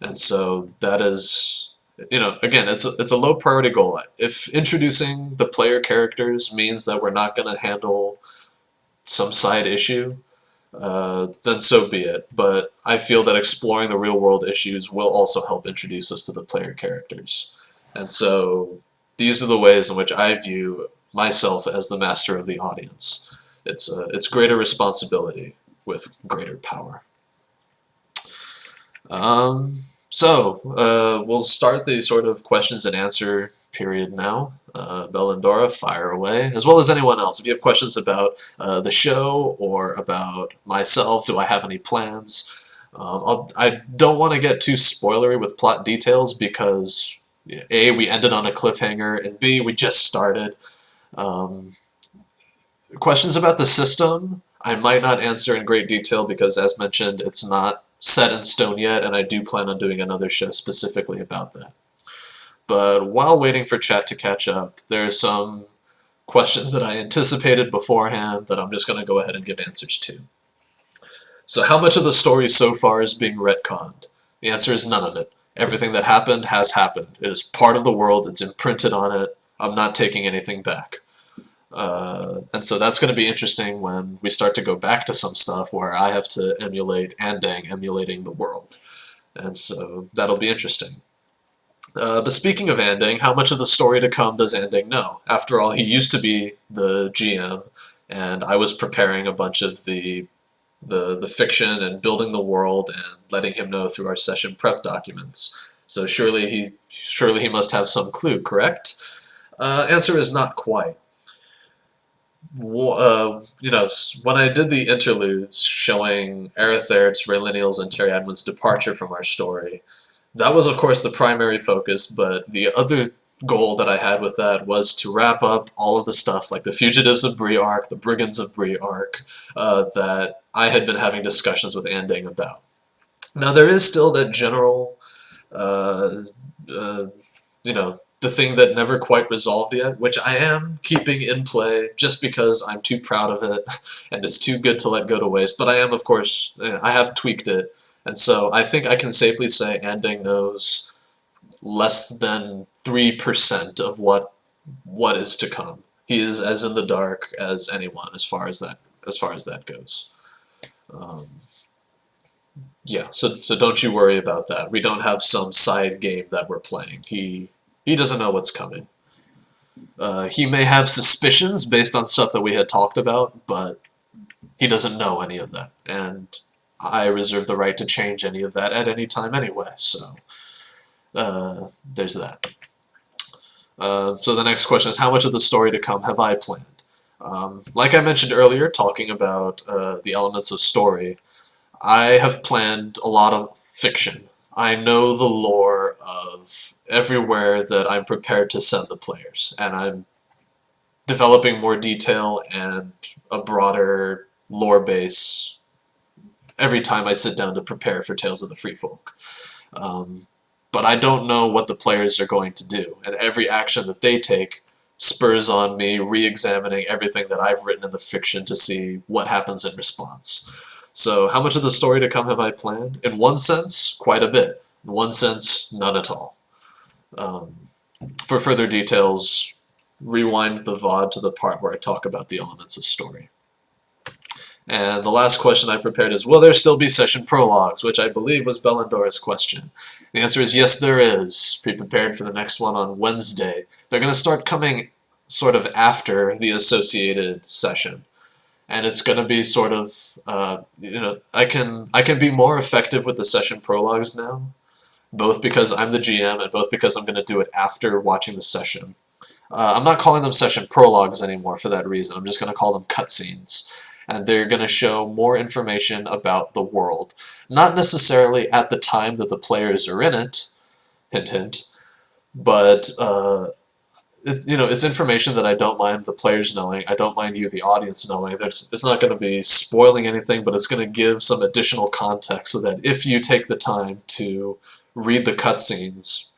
A: And so that is, you know, again, it's a low priority goal. If introducing the player characters means that we're not going to handle some side issue, then so be it. But I feel that exploring the real world issues will also help introduce us to the player characters. And so these are the ways in which I view myself as the master of the audience. It's greater responsibility with greater power. We'll start the sort of questions and answer period now. Belle and Dora, fire away, as well as anyone else. If you have questions about the show or about myself, do I have any plans? I don't want to get too spoilery with plot details because A, we ended on a cliffhanger, and B, we just started. Questions about the system, I might not answer in great detail because, as mentioned, it's not set in stone yet, and I do plan on doing another show specifically about that. But while waiting for chat to catch up, there are some questions that I anticipated beforehand that I'm just going to go ahead and give answers to. So how much of the story so far is being retconned? The answer is none of it. Everything that happened has happened. It is part of the world. It's imprinted on it. I'm not taking anything back. And so that's going to be interesting when we start to go back to some stuff where I have to emulate Andang emulating the world. And so that'll be interesting. But speaking of Andang, how much of the story to come does Andang know? After all, he used to be the GM, and I was preparing a bunch of the fiction and building the world and letting him know through our session prep documents. So surely he must have some clue, correct? Answer is not quite. You know, when I did the interludes showing Arether's, Rayliniel's, and Teriadmin's departure from our story, that was of course the primary focus, but the other goal that I had with that was to wrap up all of the stuff like the Fugitives of Bree arc, the Brigands of Bree arc, that I had been having discussions with Andang about. Now there is still that general, you know, the thing that never quite resolved yet, which I am keeping in play just because I'm too proud of it and it's too good to let go to waste. But I am, of course, I have tweaked it, and so I think I can safely say Andang knows less than 3% of what is to come. He is as in the dark as anyone as far as that goes. Yeah, so don't you worry about that. We don't have some side game that we're playing. He doesn't know what's coming. He may have suspicions based on stuff that we had talked about, but he doesn't know any of that. And I reserve the right to change any of that at any time anyway, so there's that. So the next question is, how much of the story to come have I planned? Like I mentioned earlier, talking about the elements of story, I have planned a lot of fiction. I know the lore of everywhere that I'm prepared to send the players, and I'm developing more detail and a broader lore base every time I sit down to prepare for Tales of the Free Folk. But I don't know what the players are going to do, and every action that they take spurs on me re-examining everything that I've written in the fiction to see what happens in response. So how much of the story to come have I planned? In one sense, quite a bit. In one sense, none at all. For further details, rewind the VOD to the part where I talk about the elements of story. And the last question I prepared is, will there still be session prologues, which I believe was Bellandora's question. The answer is yes, there is. Be prepared for the next one on Wednesday. They're going to start coming sort of after the associated session. And it's going to be sort of, I can be more effective with the session prologues now, both because I'm the GM and both because I'm going to do it after watching the session. I'm not calling them session prologues anymore for that reason. I'm just going to call them cutscenes. And they're going to show more information about the world. Not necessarily at the time that the players are in it, hint hint, but it's information that I don't mind the players knowing, I don't mind you, the audience, knowing. It's not going to be spoiling anything, but it's going to give some additional context so that if you take the time to read the cutscenes.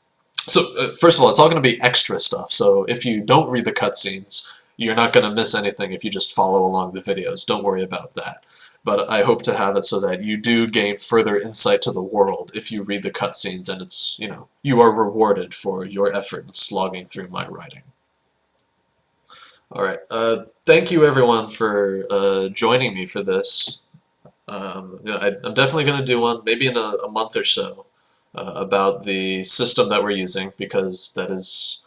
A: So, first of all, it's all going to be extra stuff, so if you don't read the cutscenes, you're not going to miss anything if you just follow along the videos. Don't worry about that. But I hope to have it so that you do gain further insight to the world if you read the cutscenes, and it's, you are rewarded for your effort in slogging through my writing. Alright, thank you everyone for joining me for this. I'm definitely going to do one, maybe in a month or so, about the system that we're using, because that is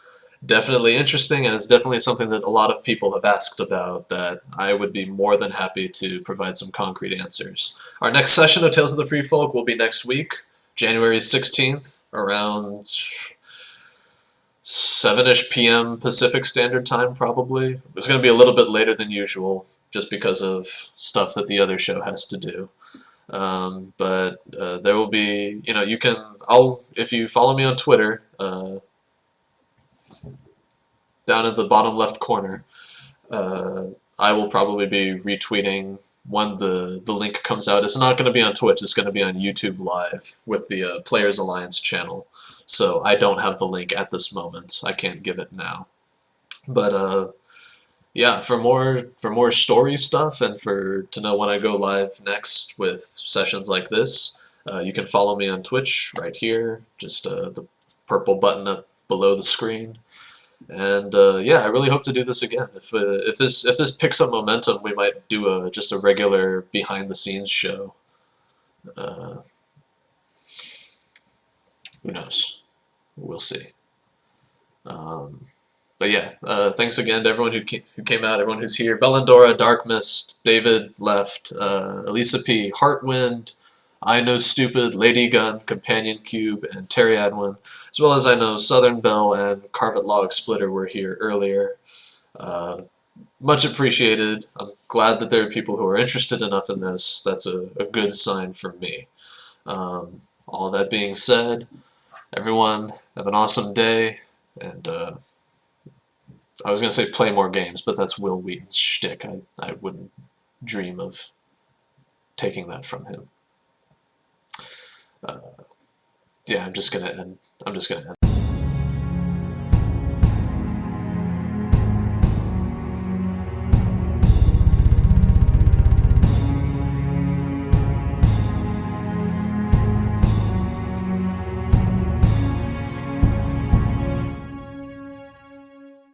A: definitely interesting, and it's definitely something that a lot of people have asked about that I would be more than happy to provide some concrete answers. Our next session of Tales of the Free Folk will be next week, January 16th, around 7-ish p.m. Pacific Standard Time, probably. It's going to be a little bit later than usual, just because of stuff that the other show has to do. But there will be, if you follow me on Twitter, down at the bottom left corner, I will probably be retweeting when the link comes out. It's not going to be on Twitch, it's going to be on YouTube Live with the Players Alliance channel. So I don't have the link at this moment. I can't give it now. But yeah, for more story stuff and to know when I go live next with sessions like this, you can follow me on Twitch right here, just the purple button up below the screen. And yeah, I really hope to do this again. If this picks up momentum, we might do just a regular behind the scenes show. Who knows? We'll see. But yeah, thanks again to everyone who came out, everyone who's here. Bellandora, Darkmist, David left, Elisa P, Heartwind, I Know Stupid, Lady Gun, Companion Cube, and Terry Adwin, as well as I know Southern Bell and Carvet Log Splitter were here earlier. Much appreciated. I'm glad that there are people who are interested enough in this. That's a good sign for me. All that being said, everyone have an awesome day, and I was going to say play more games, but that's Will Wheaton's shtick. I wouldn't dream of taking that from him. Yeah, I'm just gonna end